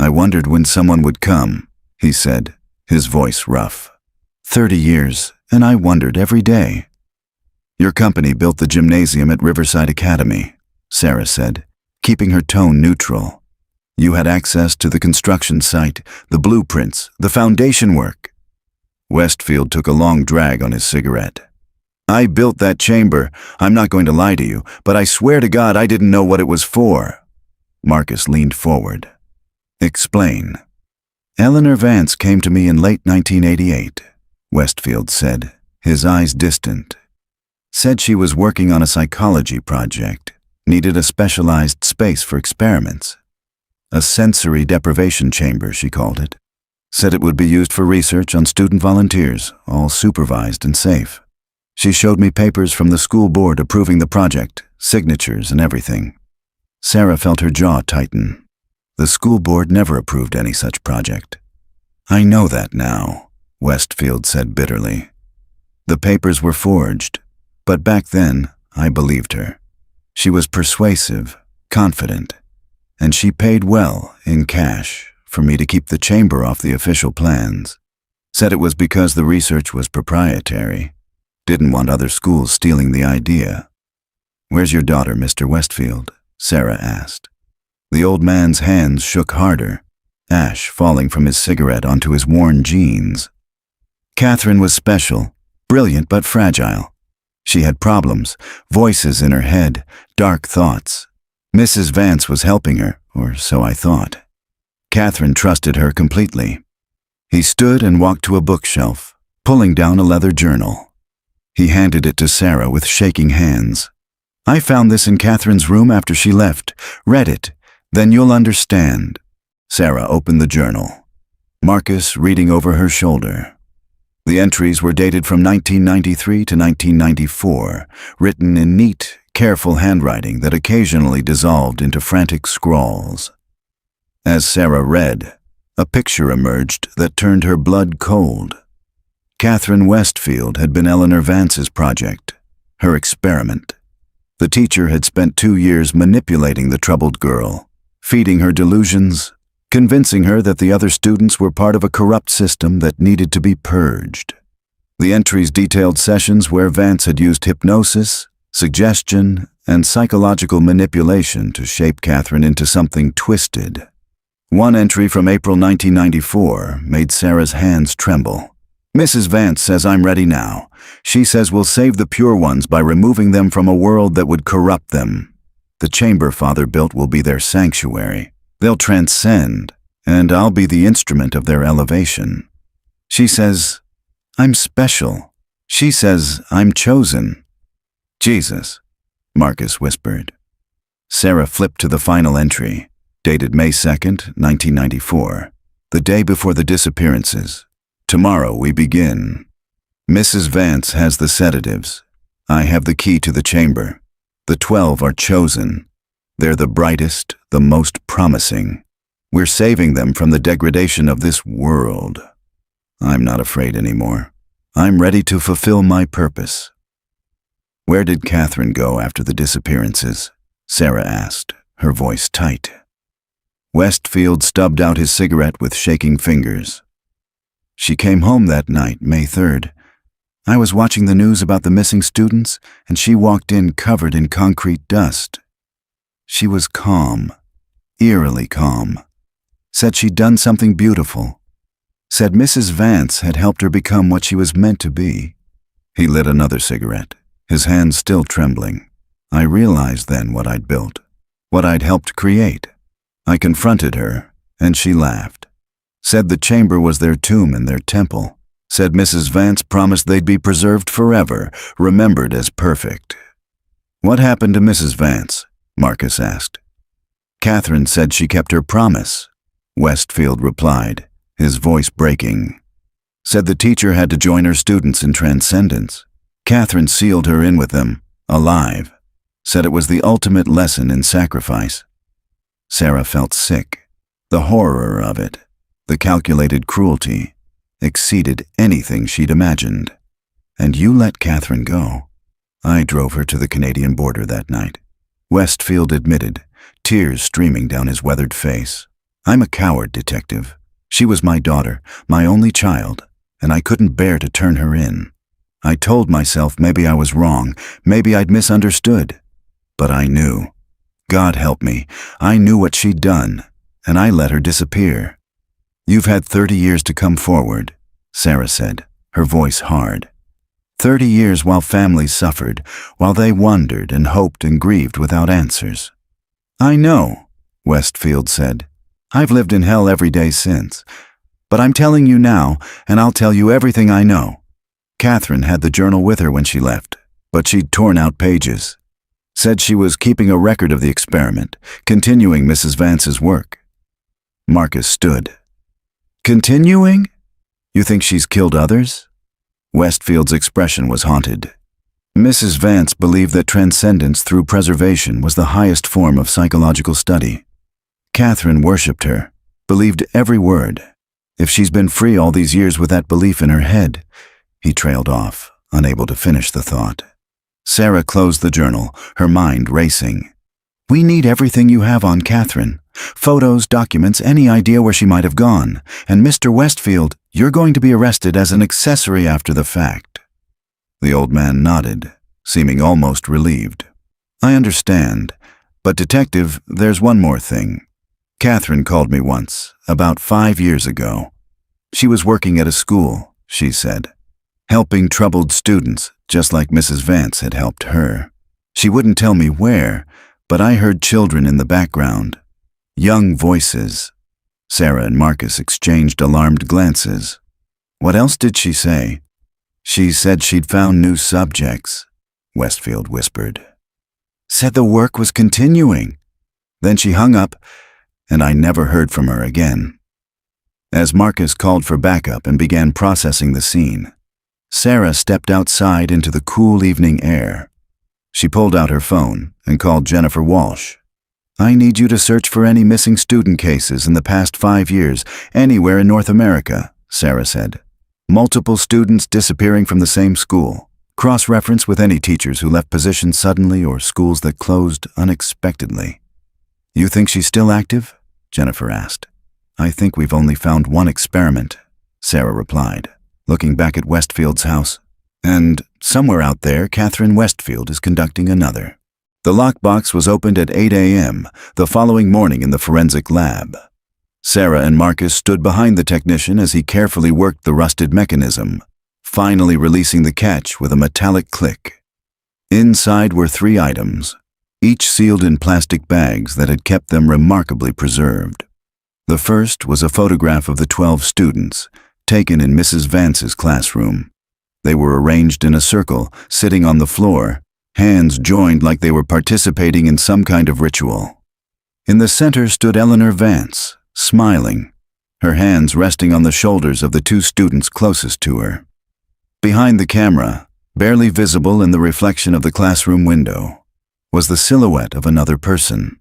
I wondered when someone would come, he said, his voice rough. 30 years, and I wondered every day. Your company built the gymnasium at Riverside Academy, Sarah said, keeping her tone neutral. You had access to the construction site, the blueprints, the foundation work. Westfield took a long drag on his cigarette. I built that chamber. I'm not going to lie to you, but I swear to God I didn't know what it was for. Marcus leaned forward. Explain. Eleanor Vance came to me in late 1988, Westfield said, his eyes distant. Said she was working on a psychology project, needed a specialized space for experiments. A sensory deprivation chamber, she called it. Said it would be used for research on student volunteers, all supervised and safe. She showed me papers from the school board approving the project, signatures and everything. Sarah felt her jaw tighten. The school board never approved any such project. I know that now, Westfield said bitterly. The papers were forged, but back then I believed her. She was persuasive, confident, and she paid well in cash for me to keep the chamber off the official plans. Said it was because the research was proprietary. Didn't want other schools stealing the idea. Where's your daughter, Mr. Westfield? Sarah asked. The old man's hands shook harder, ash falling from his cigarette onto his worn jeans. Catherine was special, brilliant but fragile. She had problems, voices in her head, dark thoughts. Mrs. Vance was helping her, or so I thought. Catherine trusted her completely. He stood and walked to a bookshelf, pulling down a leather journal. He handed it to Sarah with shaking hands. I found this in Catherine's room after she left. Read it. Then you'll understand. Sarah opened the journal. Marcus reading over her shoulder. The entries were dated from 1993 to 1994, written in neat, careful handwriting that occasionally dissolved into frantic scrawls. As Sarah read, a picture emerged that turned her blood cold. Catherine Westfield had been Eleanor Vance's project, her experiment. The teacher had spent 2 years manipulating the troubled girl, feeding her delusions, convincing her that the other students were part of a corrupt system that needed to be purged. The entries detailed sessions where Vance had used hypnosis, suggestion, and psychological manipulation to shape Catherine into something twisted. One entry from April 1994 made Sarah's hands tremble. Mrs. Vance says I'm ready now. She says we'll save the pure ones by removing them from a world that would corrupt them. The chamber Father built will be their sanctuary. They'll transcend, and I'll be the instrument of their elevation. She says, I'm special. She says, I'm chosen. Jesus, Marcus whispered. Sarah flipped to the final entry, dated May 2nd, 1994, the day before the disappearances. Tomorrow we begin. Mrs. Vance has the sedatives. I have the key to the chamber. The 12 are chosen. They're the brightest, the most promising. We're saving them from the degradation of this world. I'm not afraid anymore. I'm ready to fulfill my purpose. Where did Catherine go after the disappearances? Sarah asked, her voice tight. Westfield stubbed out his cigarette with shaking fingers. She came home that night, May 3rd. I was watching the news about the missing students, and she walked in covered in concrete dust. She was calm, eerily calm. Said she'd done something beautiful. Said Mrs. Vance had helped her become what she was meant to be. He lit another cigarette, his hands still trembling. I realized then what I'd built, what I'd helped create. I confronted her, and she laughed. Said the chamber was their tomb and their temple. Said Mrs. Vance promised they'd be preserved forever, remembered as perfect. What happened to Mrs. Vance? Marcus asked. Catherine said she kept her promise, Westfield replied, his voice breaking. Said the teacher had to join her students in transcendence. Catherine sealed her in with them, alive. Said it was the ultimate lesson in sacrifice. Sarah felt sick. The horror of it, the calculated cruelty, exceeded anything she'd imagined. And you let Catherine go. I drove her to the Canadian border that night. Westfield admitted, tears streaming down his weathered face. I'm a coward, Detective. She was my daughter, my only child, and I couldn't bear to turn her in. I told myself maybe I was wrong, maybe I'd misunderstood. But I knew. God help me, I knew what she'd done, and I let her disappear. You've had 30 years to come forward, Sarah said, her voice hard. 30 years while families suffered, while they wondered and hoped and grieved without answers. I know, Westfield said. I've lived in hell every day since. But I'm telling you now, and I'll tell you everything I know. Catherine had the journal with her when she left, but she'd torn out pages. Said she was keeping a record of the experiment, continuing Mrs. Vance's work. Marcus stood. Continuing? You think she's killed others? Westfield's expression was haunted. Mrs. Vance believed that transcendence through preservation was the highest form of psychological study. Catherine worshipped her, believed every word. If she's been free all these years with that belief in her head, he trailed off, unable to finish the thought. Sarah closed the journal, her mind racing. We need everything you have on Catherine. Photos, documents, any idea where she might have gone. And Mr. Westfield, you're going to be arrested as an accessory after the fact. The old man nodded, seeming almost relieved. I understand, but Detective, there's one more thing. Catherine called me once, about 5 years ago. She was working at a school, she said, helping troubled students, just like Mrs. Vance had helped her. She wouldn't tell me where, but I heard children in the background. Young voices. Sarah and Marcus exchanged alarmed glances. What else did she say? She said she'd found new subjects, Westfield whispered. Said the work was continuing. Then she hung up, and I never heard from her again. As Marcus called for backup and began processing the scene, Sarah stepped outside into the cool evening air. She pulled out her phone and called Jennifer Walsh. I need you to search for any missing student cases in the past 5 years, anywhere in North America, Sarah said. Multiple students disappearing from the same school. Cross-reference with any teachers who left positions suddenly or schools that closed unexpectedly. You think she's still active? Jennifer asked. I think we've only found one experiment, Sarah replied, looking back at Westfield's house. And somewhere out there, Catherine Westfield is conducting another. The lockbox was opened at 8 a.m. the following morning in the forensic lab. Sarah and Marcus stood behind the technician as he carefully worked the rusted mechanism, finally releasing the catch with a metallic click. Inside were 3 items, each sealed in plastic bags that had kept them remarkably preserved. The first was a photograph of the 12 students, taken in Mrs. Vance's classroom. They were arranged in a circle, sitting on the floor, hands joined like they were participating in some kind of ritual. In the center stood Eleanor Vance, smiling, her hands resting on the shoulders of the 2 students closest to her. Behind the camera, barely visible in the reflection of the classroom window, was the silhouette of another person.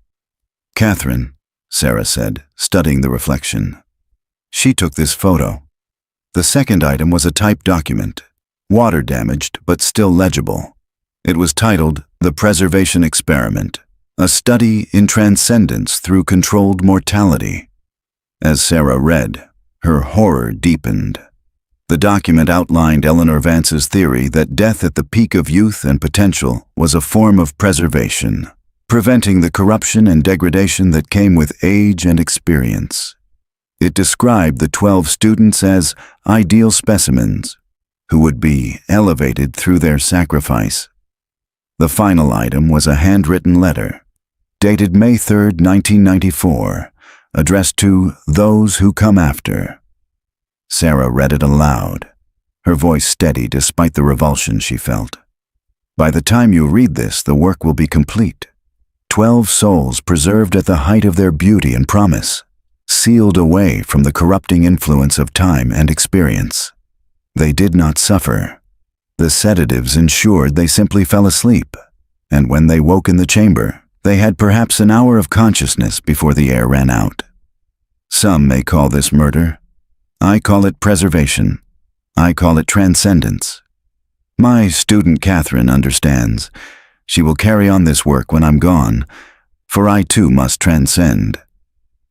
Catherine, Sarah said, studying the reflection. She took this photo. The second item was a typed document, water-damaged but still legible. It was titled The Preservation Experiment, a study in transcendence through controlled mortality. As Sarah read, her horror deepened. The document outlined Eleanor Vance's theory that death at the peak of youth and potential was a form of preservation, preventing the corruption and degradation that came with age and experience. It described the 12 students as ideal specimens, who would be elevated through their sacrifice. The final item was a handwritten letter, dated May 3, 1994, addressed to those who come after. Sarah read it aloud, her voice steady despite the revulsion she felt. By the time you read this, the work will be complete. 12 souls preserved at the height of their beauty and promise, sealed away from the corrupting influence of time and experience. They did not suffer. The sedatives ensured they simply fell asleep, and when they woke in the chamber, they had perhaps an hour of consciousness before the air ran out. Some may call this murder. I call it preservation. I call it transcendence. My student Catherine understands. She will carry on this work when I'm gone, for I too must transcend.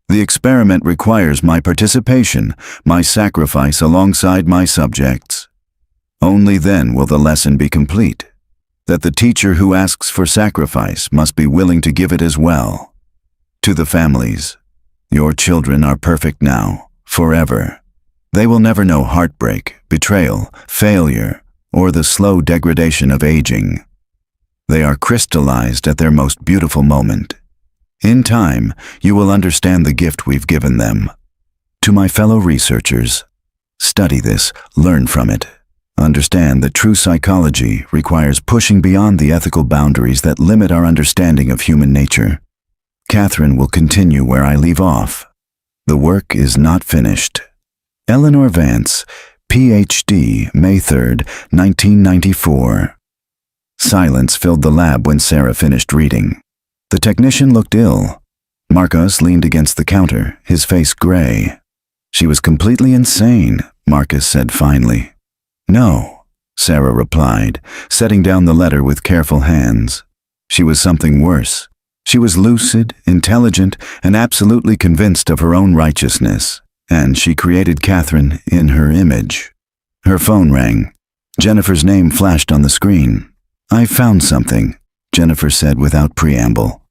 The experiment requires my participation, my sacrifice alongside my subjects. Only then will the lesson be complete, that the teacher who asks for sacrifice must be willing to give it as well. To the families, your children are perfect now, forever. They will never know heartbreak, betrayal, failure, or the slow degradation of aging. They are crystallized at their most beautiful moment. In time, you will understand the gift we've given them. To my fellow researchers, study this, learn from it. Understand that true psychology requires pushing beyond the ethical boundaries that limit our understanding of human nature. Catherine will continue where I leave off. The work is not finished. Eleanor Vance, Ph.D., May 3, 1994. Silence filled the lab when Sarah finished reading. The technician looked ill. Marcus leaned against the counter, his face gray. She was completely insane, Marcus said finally. No, Sarah replied, setting down the letter with careful hands. She was something worse. She was lucid, intelligent, and absolutely convinced of her own righteousness, and she created Catherine in her image. Her phone rang. Jennifer's name flashed on the screen. I found something, Jennifer said without preamble.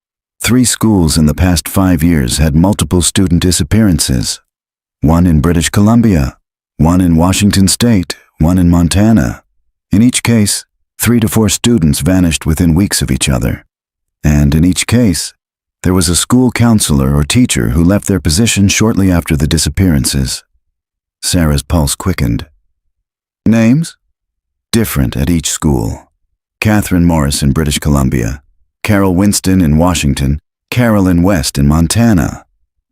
3 schools in the past 5 years had multiple student disappearances. 1 in British Columbia, 1 in Washington State, 1 in Montana. In each case, 3 to 4 students vanished within weeks of each other. And in each case, there was a school counselor or teacher who left their position shortly after the disappearances. Sarah's pulse quickened. Names? Different at each school. Catherine Morris in British Columbia, Carol Winston in Washington, Carolyn West in Montana.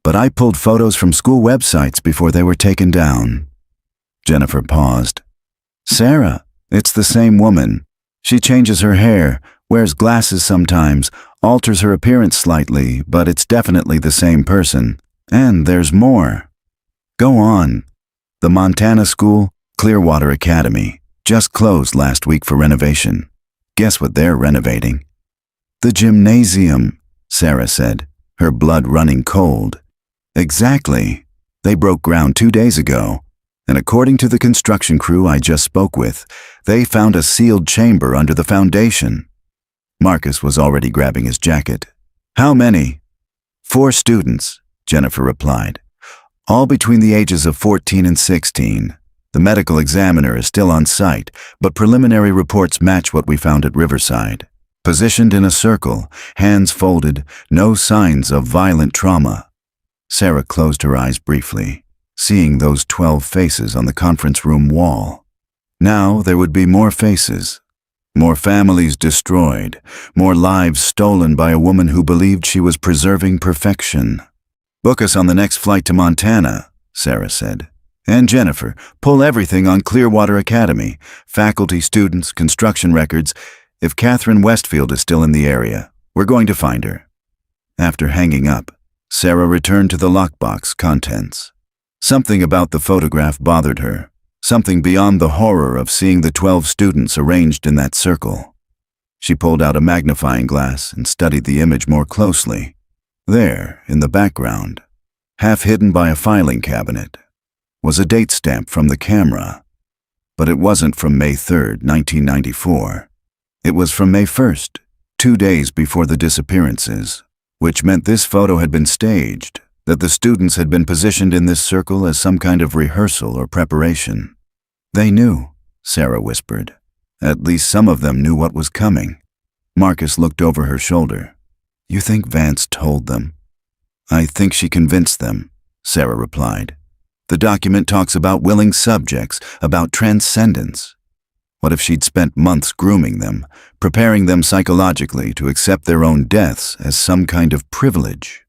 But I pulled photos from school websites before they were taken down. Jennifer paused. Sarah, it's the same woman. She changes her hair, wears glasses sometimes, alters her appearance slightly, but it's definitely the same person. And there's more. Go on. The Montana school, Clearwater Academy, just closed last week for renovation. Guess what they're renovating? The gymnasium, Sarah said, her blood running cold. Exactly. They broke ground 2 days ago. And according to the construction crew I just spoke with, they found a sealed chamber under the foundation. Marcus was already grabbing his jacket. How many? 4 students, Jennifer replied. All between the ages of 14 and 16. The medical examiner is still on site, but preliminary reports match what we found at Riverside. Positioned in a circle, hands folded, no signs of violent trauma. Sarah closed her eyes briefly, seeing those 12 faces on the conference room wall. Now there would be more faces. More families destroyed, more lives stolen by a woman who believed she was preserving perfection. Book us on the next flight to Montana, Sarah said. And Jennifer, pull everything on Clearwater Academy, faculty, students, construction records. If Catherine Westfield is still in the area, we're going to find her. After hanging up, Sarah returned to the lockbox contents. Something about the photograph bothered her. Something beyond the horror of seeing the 12 students arranged in that circle. She pulled out a magnifying glass and studied the image more closely. There, in the background, half hidden by a filing cabinet, was a date stamp from the camera. But it wasn't from May 3, 1994. It was from May 1st, 2 days before the disappearances, which meant this photo had been staged, that the students had been positioned in this circle as some kind of rehearsal or preparation. They knew, Sarah whispered. At least some of them knew what was coming. Marcus looked over her shoulder. You think Vance told them? I think she convinced them, Sarah replied. The document talks about willing subjects, about transcendence. What if she'd spent months grooming them, preparing them psychologically to accept their own deaths as some kind of privilege?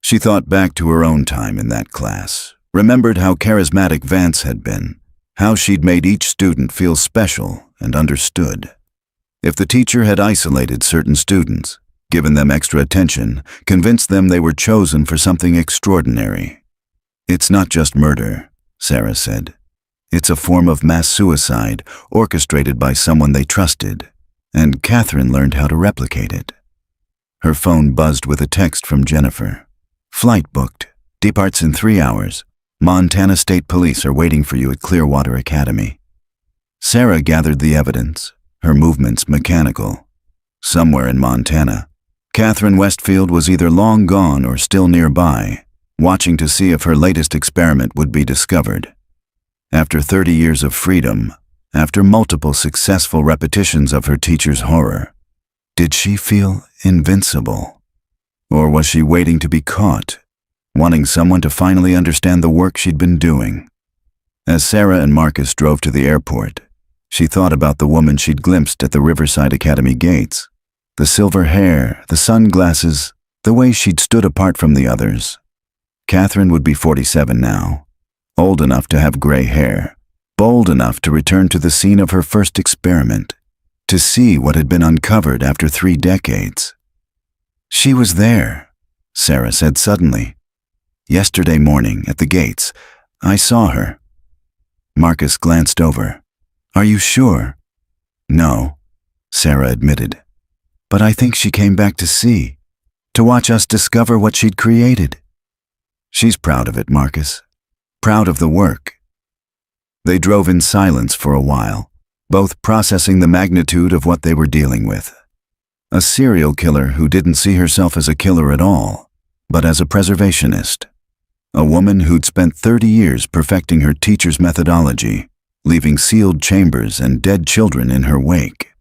She thought back to her own time in that class, remembered how charismatic Vance had been, how she'd made each student feel special and understood. If the teacher had isolated certain students, given them extra attention, convinced them they were chosen for something extraordinary. It's not just murder, Sarah said. It's a form of mass suicide orchestrated by someone they trusted, and Catherine learned how to replicate it. Her phone buzzed with a text from Jennifer. Flight booked. Departs in 3 hours. Montana State Police are waiting for you at Clearwater Academy. Sarah gathered the evidence, her movements mechanical. Somewhere in Montana, Catherine Westfield was either long gone or still nearby, watching to see if her latest experiment would be discovered. After 30 years of freedom, after multiple successful repetitions of her teacher's horror, did she feel invincible? Or was she waiting to be caught, wanting someone to finally understand the work she'd been doing? As Sarah and Marcus drove to the airport, she thought about the woman she'd glimpsed at the Riverside Academy gates. The silver hair, the sunglasses, the way she'd stood apart from the others. Catherine would be 47 now, old enough to have gray hair, bold enough to return to the scene of her first experiment, to see what had been uncovered after 3 decades. She was there, Sarah said suddenly. Yesterday morning at the gates, I saw her. Marcus glanced over. Are you sure? No, Sarah admitted. But I think she came back to see, to watch us discover what she'd created. She's proud of it, Marcus. Proud of the work. They drove in silence for a while, both processing the magnitude of what they were dealing with. A serial killer who didn't see herself as a killer at all, but as a preservationist. A woman who'd spent 30 years perfecting her teacher's methodology, leaving sealed chambers and dead children in her wake.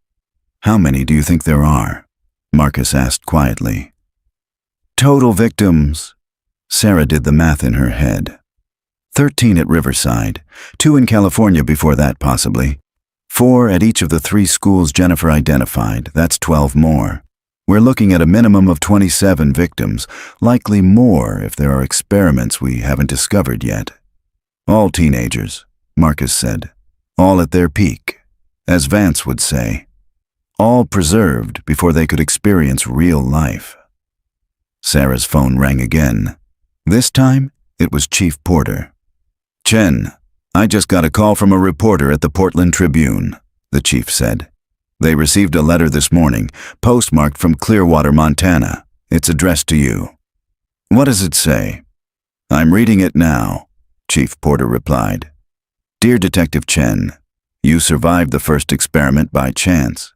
How many do you think there are? Marcus asked quietly. Total victims. Sarah did the math in her head. 13 at Riverside, 2 in California before that possibly. 4 at each of the 3 schools Jennifer identified, that's 12 more. We're looking at a minimum of 27 victims, likely more if there are experiments we haven't discovered yet. All teenagers, Marcus said. All at their peak, as Vance would say. All preserved before they could experience real life. Sarah's phone rang again. This time, it was Chief Porter. Chen, I just got a call from a reporter at the Portland Tribune, the chief said. They received a letter this morning, postmarked from Clearwater, Montana. It's addressed to you. What does it say? I'm reading it now, Chief Porter replied. Dear Detective Chen, you survived the first experiment by chance.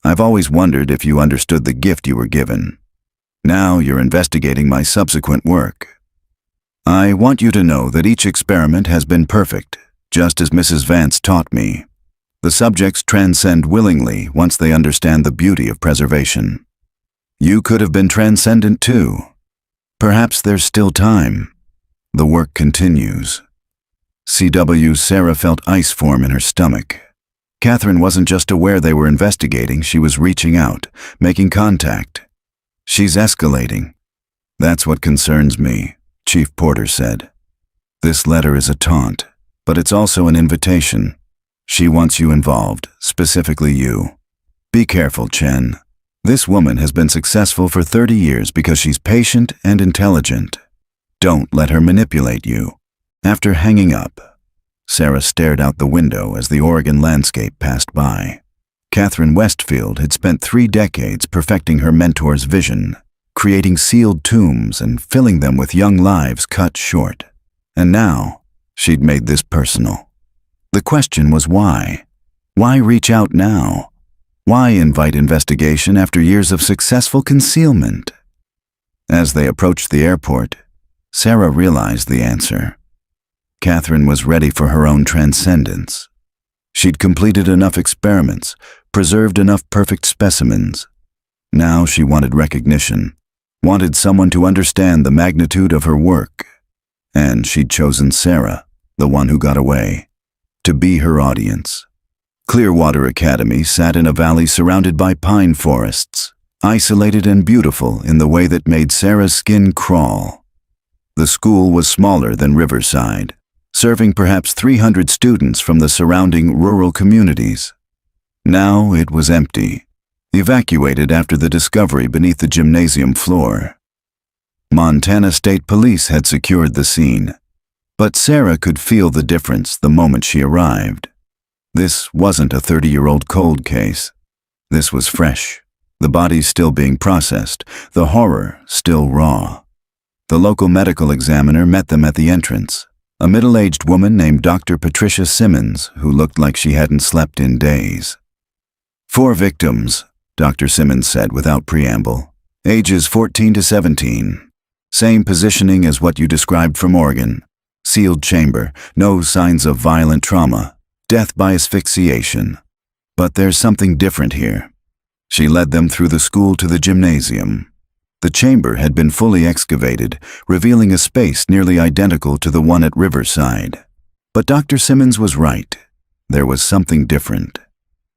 I've always wondered if you understood the gift you were given. Now you're investigating my subsequent work. I want you to know that each experiment has been perfect, just as Mrs. Vance taught me. The subjects transcend willingly once they understand the beauty of preservation. You could have been transcendent too. Perhaps there's still time. The work continues. C.W. Sarah felt ice form in her stomach. Catherine wasn't just aware they were investigating, she was reaching out, making contact. She's escalating. That's what concerns me, Chief Porter said. This letter is a taunt, but it's also an invitation. She wants you involved, specifically you. Be careful, Chen. This woman has been successful for 30 years because she's patient and intelligent. Don't let her manipulate you. After hanging up, Sarah stared out the window as the Oregon landscape passed by. Catherine Westfield had spent 3 decades perfecting her mentor's vision, creating sealed tombs and filling them with young lives cut short. And now, she'd made this personal. The question was why? Why reach out now? Why invite investigation after years of successful concealment? As they approached the airport, Sarah realized the answer. Catherine was ready for her own transcendence. She'd completed enough experiments, preserved enough perfect specimens. Now she wanted recognition, wanted someone to understand the magnitude of her work. And she'd chosen Sarah, the one who got away, to be her audience. Clearwater Academy sat in a valley surrounded by pine forests, isolated and beautiful in the way that made Sarah's skin crawl. The school was smaller than Riverside, serving perhaps 300 students from the surrounding rural communities. Now it was empty, evacuated after the discovery beneath the gymnasium floor. Montana State Police had secured the scene, but Sarah could feel the difference the moment she arrived. This wasn't a 30-year-old cold case. This was fresh, the bodies still being processed, the horror still raw. The local medical examiner met them at the entrance, a middle-aged woman named Dr. Patricia Simmons, who looked like she hadn't slept in days. 4 victims, Dr. Simmons said without preamble. Ages 14 to 17. Same positioning as what you described from Oregon. Sealed chamber, no signs of violent trauma, death by asphyxiation. But there's something different here. She led them through the school to the gymnasium. The chamber had been fully excavated, revealing a space nearly identical to the one at Riverside. But Dr. Simmons was right. There was something different.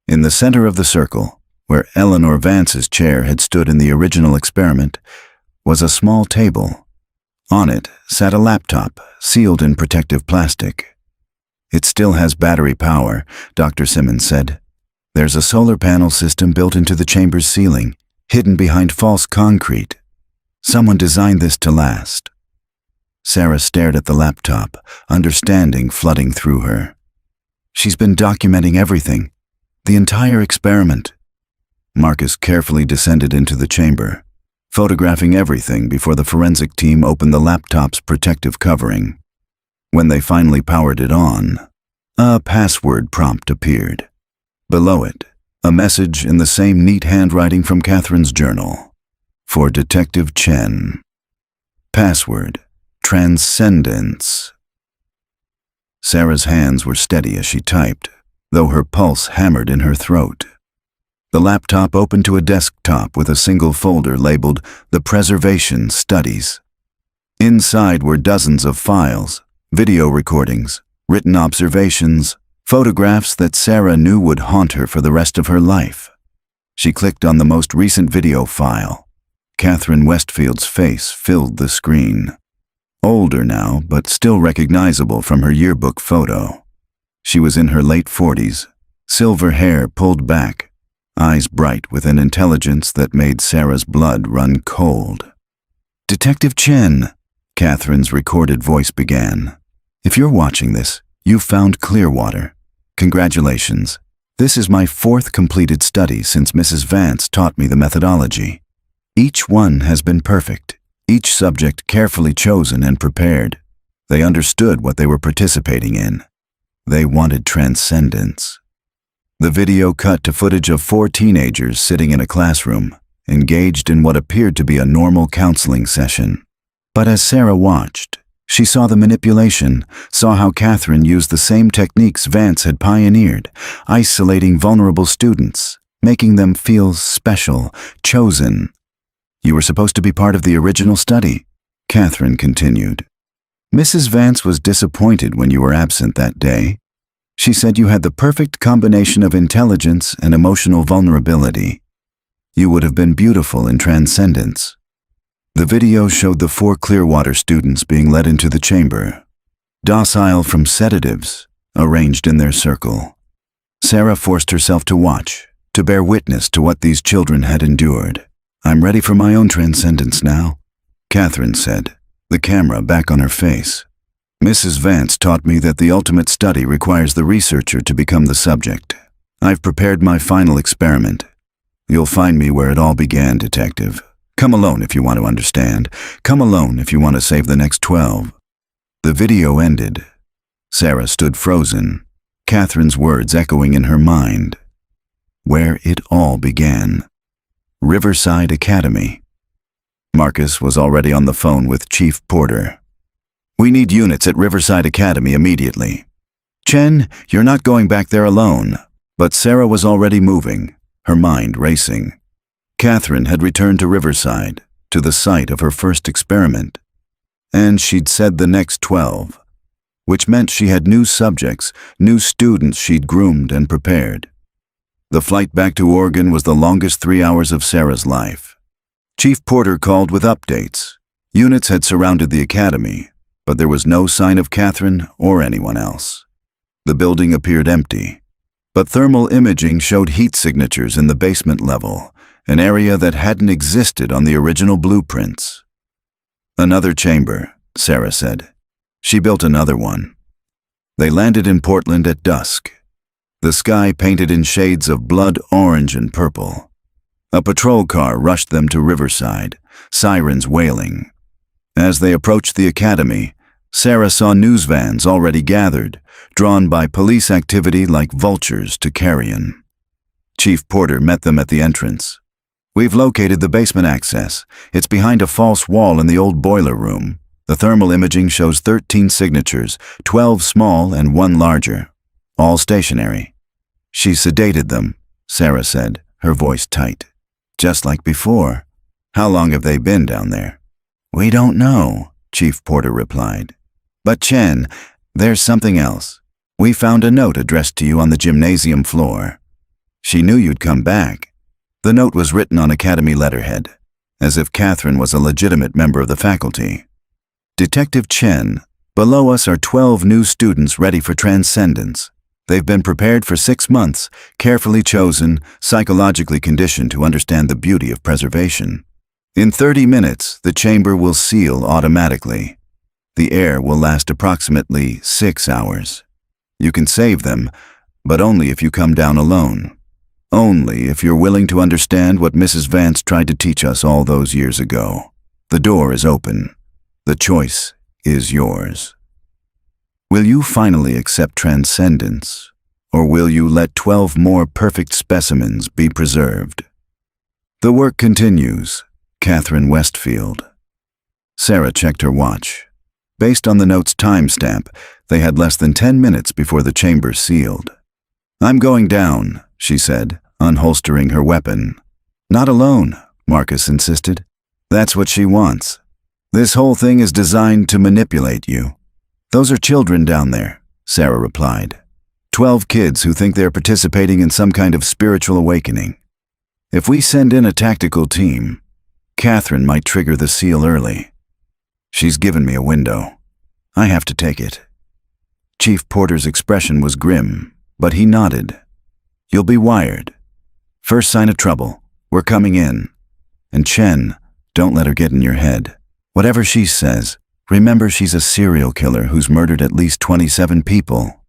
In the center of the circle, where Eleanor Vance's chair had stood in the original experiment, was a small table. On it sat a laptop, sealed in protective plastic. It still has battery power, Dr. Simmons said. There's a solar panel system built into the chamber's ceiling, hidden behind false concrete. Someone designed this to last. Sarah stared at the laptop, understanding flooding through her. She's been documenting everything, the entire experiment. Marcus carefully descended into the chamber, photographing everything before the forensic team opened the laptop's protective covering. When they finally powered it on, a password prompt appeared. Below it, a message in the same neat handwriting from Catherine's journal. For Detective Chen. Password: Transcendence. Sarah's hands were steady as she typed, though her pulse hammered in her throat. The laptop opened to a desktop with a single folder labeled The Preservation Studies. Inside were dozens of files, video recordings, written observations, photographs that Sarah knew would haunt her for the rest of her life. She clicked on the most recent video file. Catherine Westfield's face filled the screen. Older now, but still recognizable from her yearbook photo. She was in her late 40s, silver hair pulled back, eyes bright with an intelligence that made Sarah's blood run cold. "Detective Chen," Catherine's recorded voice began. "If you're watching this, you've found Clearwater. Congratulations. This is my 4th completed study since Mrs. Vance taught me the methodology. Each one has been perfect, each subject carefully chosen and prepared. They understood what they were participating in. They wanted transcendence." The video cut to footage of 4 teenagers sitting in a classroom, engaged in what appeared to be a normal counseling session. But as Sarah watched, she saw the manipulation, saw how Catherine used the same techniques Vance had pioneered, isolating vulnerable students, making them feel special, chosen. "You were supposed to be part of the original study," Catherine continued. "Mrs. Vance was disappointed when you were absent that day. She said you had the perfect combination of intelligence and emotional vulnerability. You would have been beautiful in transcendence." The video showed the 4 Clearwater students being led into the chamber, docile from sedatives, arranged in their circle. Sarah forced herself to watch, to bear witness to what these children had endured. "I'm ready for my own transcendence now," Catherine said, the camera back on her face. "Mrs. Vance taught me that the ultimate study requires the researcher to become the subject. I've prepared my final experiment. You'll find me where it all began, Detective. Come alone if you want to understand. Come alone if you want to save the next 12. The video ended. Sarah stood frozen, Catherine's words echoing in her mind. Where it all began. Riverside Academy. Marcus was already on the phone with Chief Porter. "We need units at Riverside Academy immediately." "Chen, you're not going back there alone." But Sarah was already moving, her mind racing. Catherine had returned to Riverside, to the site of her first experiment. And she'd said the next 12, which meant she had new subjects, new students she'd groomed and prepared. The flight back to Oregon was the longest 3 hours of Sarah's life. Chief Porter called with updates. Units had surrounded the academy, but there was no sign of Catherine or anyone else. The building appeared empty, but thermal imaging showed heat signatures in the basement level, an area that hadn't existed on the original blueprints. "Another chamber," Sarah said. She built another one. They landed in Portland at dusk, the sky painted in shades of blood orange and purple. A patrol car rushed them to Riverside, sirens wailing. As they approached the academy, Sarah saw news vans already gathered, drawn by police activity like vultures to carrion. Chief Porter met them at the entrance. "We've located the basement access. It's behind a false wall in the old boiler room. The thermal imaging shows 13 signatures, 12 small and 1 larger, all stationary." "She sedated them," Sarah said, her voice tight. "Just like before. How long have they been down there?" "We don't know," Chief Porter replied. "But Chen, there's something else. We found a note addressed to you on the gymnasium floor. She knew you'd come back." The note was written on academy letterhead, as if Catherine was a legitimate member of the faculty. "Detective Chen, below us are 12 new students ready for transcendence. They've been prepared for 6 months, carefully chosen, psychologically conditioned to understand the beauty of preservation. In 30 minutes, the chamber will seal automatically. The air will last approximately 6 hours. You can save them, but only if you come down alone. Only if you're willing to understand what Mrs. Vance tried to teach us all those years ago. The door is open. The choice is yours. Will you finally accept transcendence, or will you let 12 more perfect specimens be preserved?" The work continues. Catherine Westfield. Sarah checked her watch. Based on the note's timestamp, they had less than 10 minutes before the chamber sealed. "I'm going down," she said, unholstering her weapon. "Not alone," Marcus insisted. "That's what she wants. This whole thing is designed to manipulate you." "Those are children down there," Sarah replied. 12 kids who think they're participating in some kind of spiritual awakening. If we send in a tactical team, Catherine might trigger the seal early. She's given me a window. I have to take it." Chief Porter's expression was grim, but he nodded. "You'll be wired. First sign of trouble, we're coming in. And Chen, don't let her get in your head. Whatever she says, remember she's a serial killer who's murdered at least 27 people."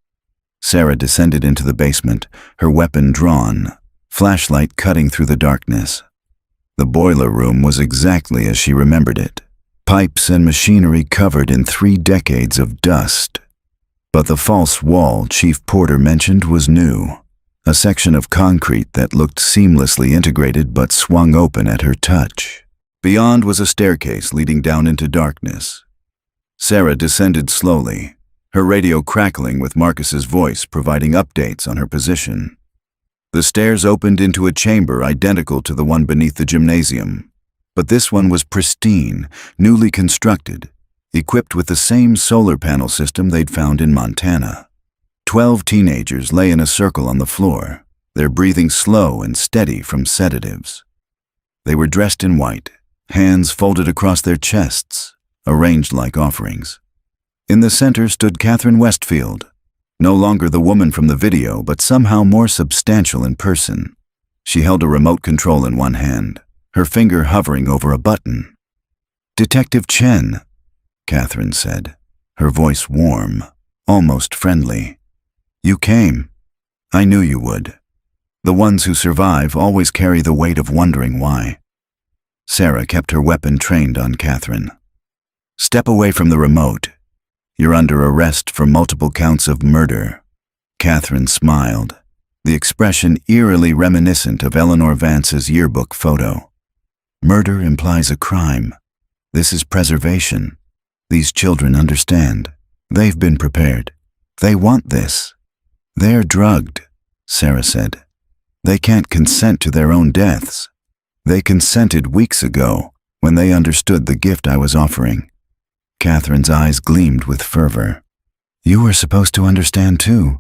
Sarah descended into the basement, her weapon drawn, flashlight cutting through the darkness. The boiler room was exactly as she remembered it. Pipes and machinery covered in 3 decades of dust. But the false wall Chief Porter mentioned was new, a section of concrete that looked seamlessly integrated but swung open at her touch. Beyond was a staircase leading down into darkness. Sarah descended slowly, her radio crackling with Marcus's voice providing updates on her position. The stairs opened into a chamber identical to the one beneath the gymnasium, but this one was pristine, newly constructed, equipped with the same solar panel system they'd found in Montana. 12 teenagers lay in a circle on the floor, their breathing slow and steady from sedatives. They were dressed in white, hands folded across their chests, arranged like offerings. In the center stood Catherine Westfield, no longer the woman from the video, but somehow more substantial in person. She held a remote control in one hand, her finger hovering over a button. "Detective Chen," Catherine said, her voice warm, almost friendly. "You came. I knew you would. The ones who survive always carry the weight of wondering why." Sarah kept her weapon trained on Catherine. "Step away from the remote. You're under arrest for multiple counts of murder." Catherine smiled, the expression eerily reminiscent of Eleanor Vance's yearbook photo. "Murder implies a crime. This is preservation. These children understand. They've been prepared. They want this. They're drugged," Sarah said. "They can't consent to their own deaths. They consented weeks ago when they understood the gift I was offering." Catherine's eyes gleamed with fervor. "You were supposed to understand too.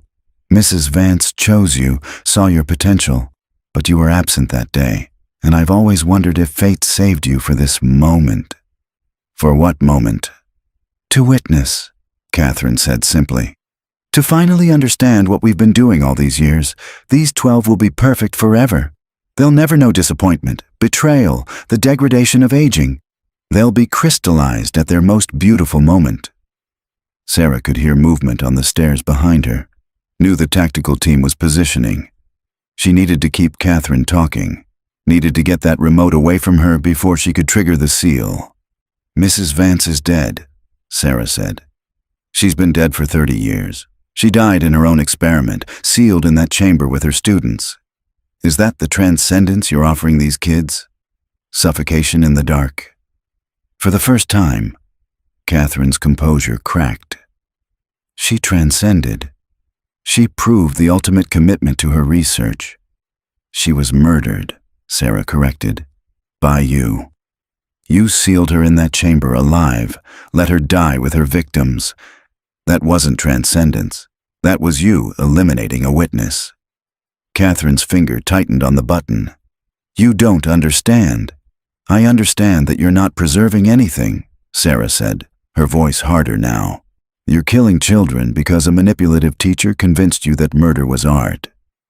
Mrs. Vance chose you, saw your potential, but you were absent that day, and I've always wondered if fate saved you for this moment." "For what moment?" "To witness," Catherine said simply. "To finally understand what we've been doing all these years. These 12 will be perfect forever. They'll never know disappointment, betrayal, the degradation of aging. They'll be crystallized at their most beautiful moment." Sarah could hear movement on the stairs behind her, knew the tactical team was positioning. She needed to keep Catherine talking, needed to get that remote away from her before she could trigger the seal. Mrs. Vance is dead, Sarah said. She's been dead for 30 years. She died in her own experiment, sealed in that chamber with her students. Is that the transcendence you're offering these kids? Suffocation in the dark? For the first time, Catherine's composure cracked. She transcended. She proved the ultimate commitment to her research. She was murdered, Sarah corrected, by you. You sealed her in that chamber alive, let her die with her victims. That wasn't transcendence. That was you eliminating a witness. Catherine's finger tightened on the button. You don't understand. I understand that you're not preserving anything, Sarah said, her voice harder now. You're killing children because a manipulative teacher convinced you that murder was art.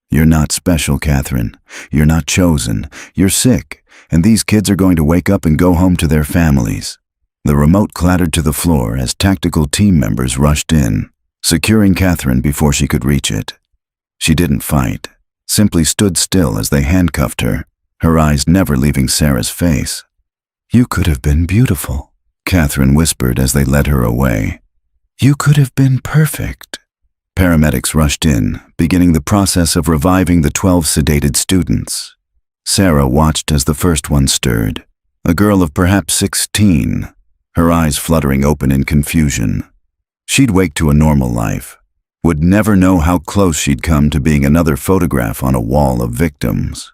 You're not special, Catherine. You're not chosen. You're sick, and these kids are going to wake up and go home to their families. The remote clattered to the floor as tactical team members rushed in, securing Catherine before she could reach it. She didn't fight, simply stood still as they handcuffed her, her eyes never leaving Sarah's face. You could have been beautiful, Catherine whispered as they led her away. You could have been perfect. Paramedics rushed in, beginning the process of reviving the 12 sedated students. Sarah watched as the first one stirred, a girl of perhaps 16, her eyes fluttering open in confusion. She'd wake to a normal life, would never know how close she'd come to being another photograph on a wall of victims.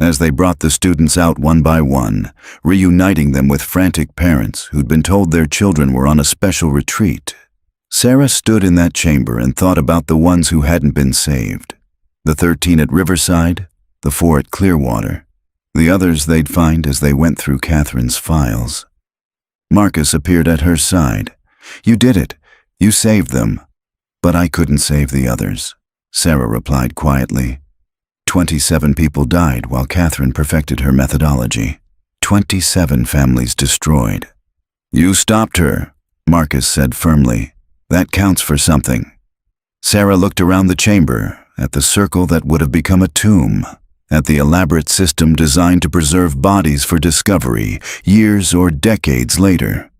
As they brought the students out one by one, reuniting them with frantic parents who'd been told their children were on a special retreat, Sarah stood in that chamber and thought about the ones who hadn't been saved. The 13 at Riverside, the 4 at Clearwater, the others they'd find as they went through Catherine's files. Marcus appeared at her side. You did it. You saved them. But I couldn't save the others, Sarah replied quietly. 27 people died while Catherine perfected her methodology. 27 families destroyed. You stopped her, Marcus said firmly. That counts for something. Sarah looked around the chamber, at the circle that would have become a tomb, at the elaborate system designed to preserve bodies for discovery, years or decades later.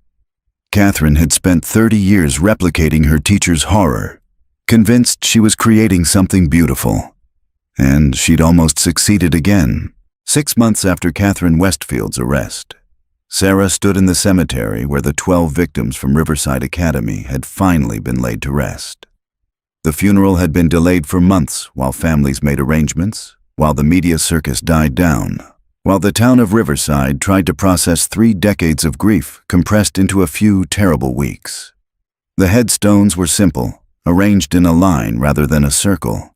Catherine had spent 30 years replicating her teacher's horror, convinced she was creating something beautiful. And she'd almost succeeded again. 6 months after Catherine Westfield's arrest, Sarah stood in the cemetery where the 12 victims from Riverside Academy had finally been laid to rest. The funeral had been delayed for months while families made arrangements, while the media circus died down, while the town of Riverside tried to process 3 decades of grief compressed into a few terrible weeks. The headstones were simple, arranged in a line rather than a circle.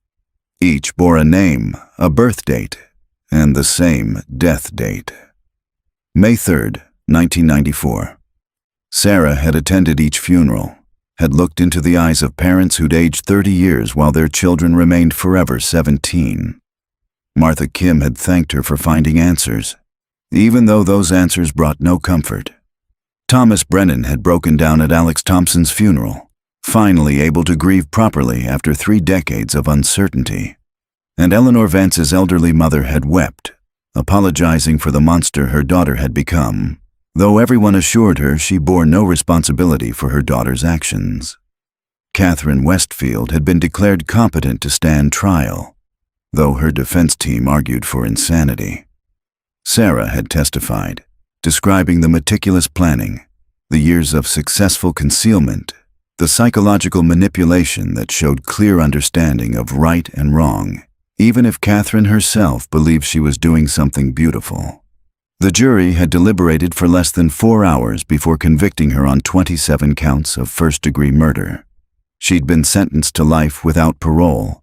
Each bore a name, a birth date, and the same death date. May 3rd, 1994. Sarah had attended each funeral, had looked into the eyes of parents who'd aged 30 years while their children remained forever 17. Martha Kim had thanked her for finding answers, even though those answers brought no comfort. Thomas Brennan had broken down at Alex Thompson's funeral, finally able to grieve properly after 3 decades of uncertainty. And Eleanor Vance's elderly mother had wept, apologizing for the monster her daughter had become, though everyone assured her she bore no responsibility for her daughter's actions. Catherine Westfield had been declared competent to stand trial, though her defense team argued for insanity. Sarah had testified, describing the meticulous planning, the years of successful concealment, the psychological manipulation that showed clear understanding of right and wrong, even if Catherine herself believed she was doing something beautiful. The jury had deliberated for less than 4 hours before convicting her on 27 counts of first-degree murder. She'd been sentenced to life without parole,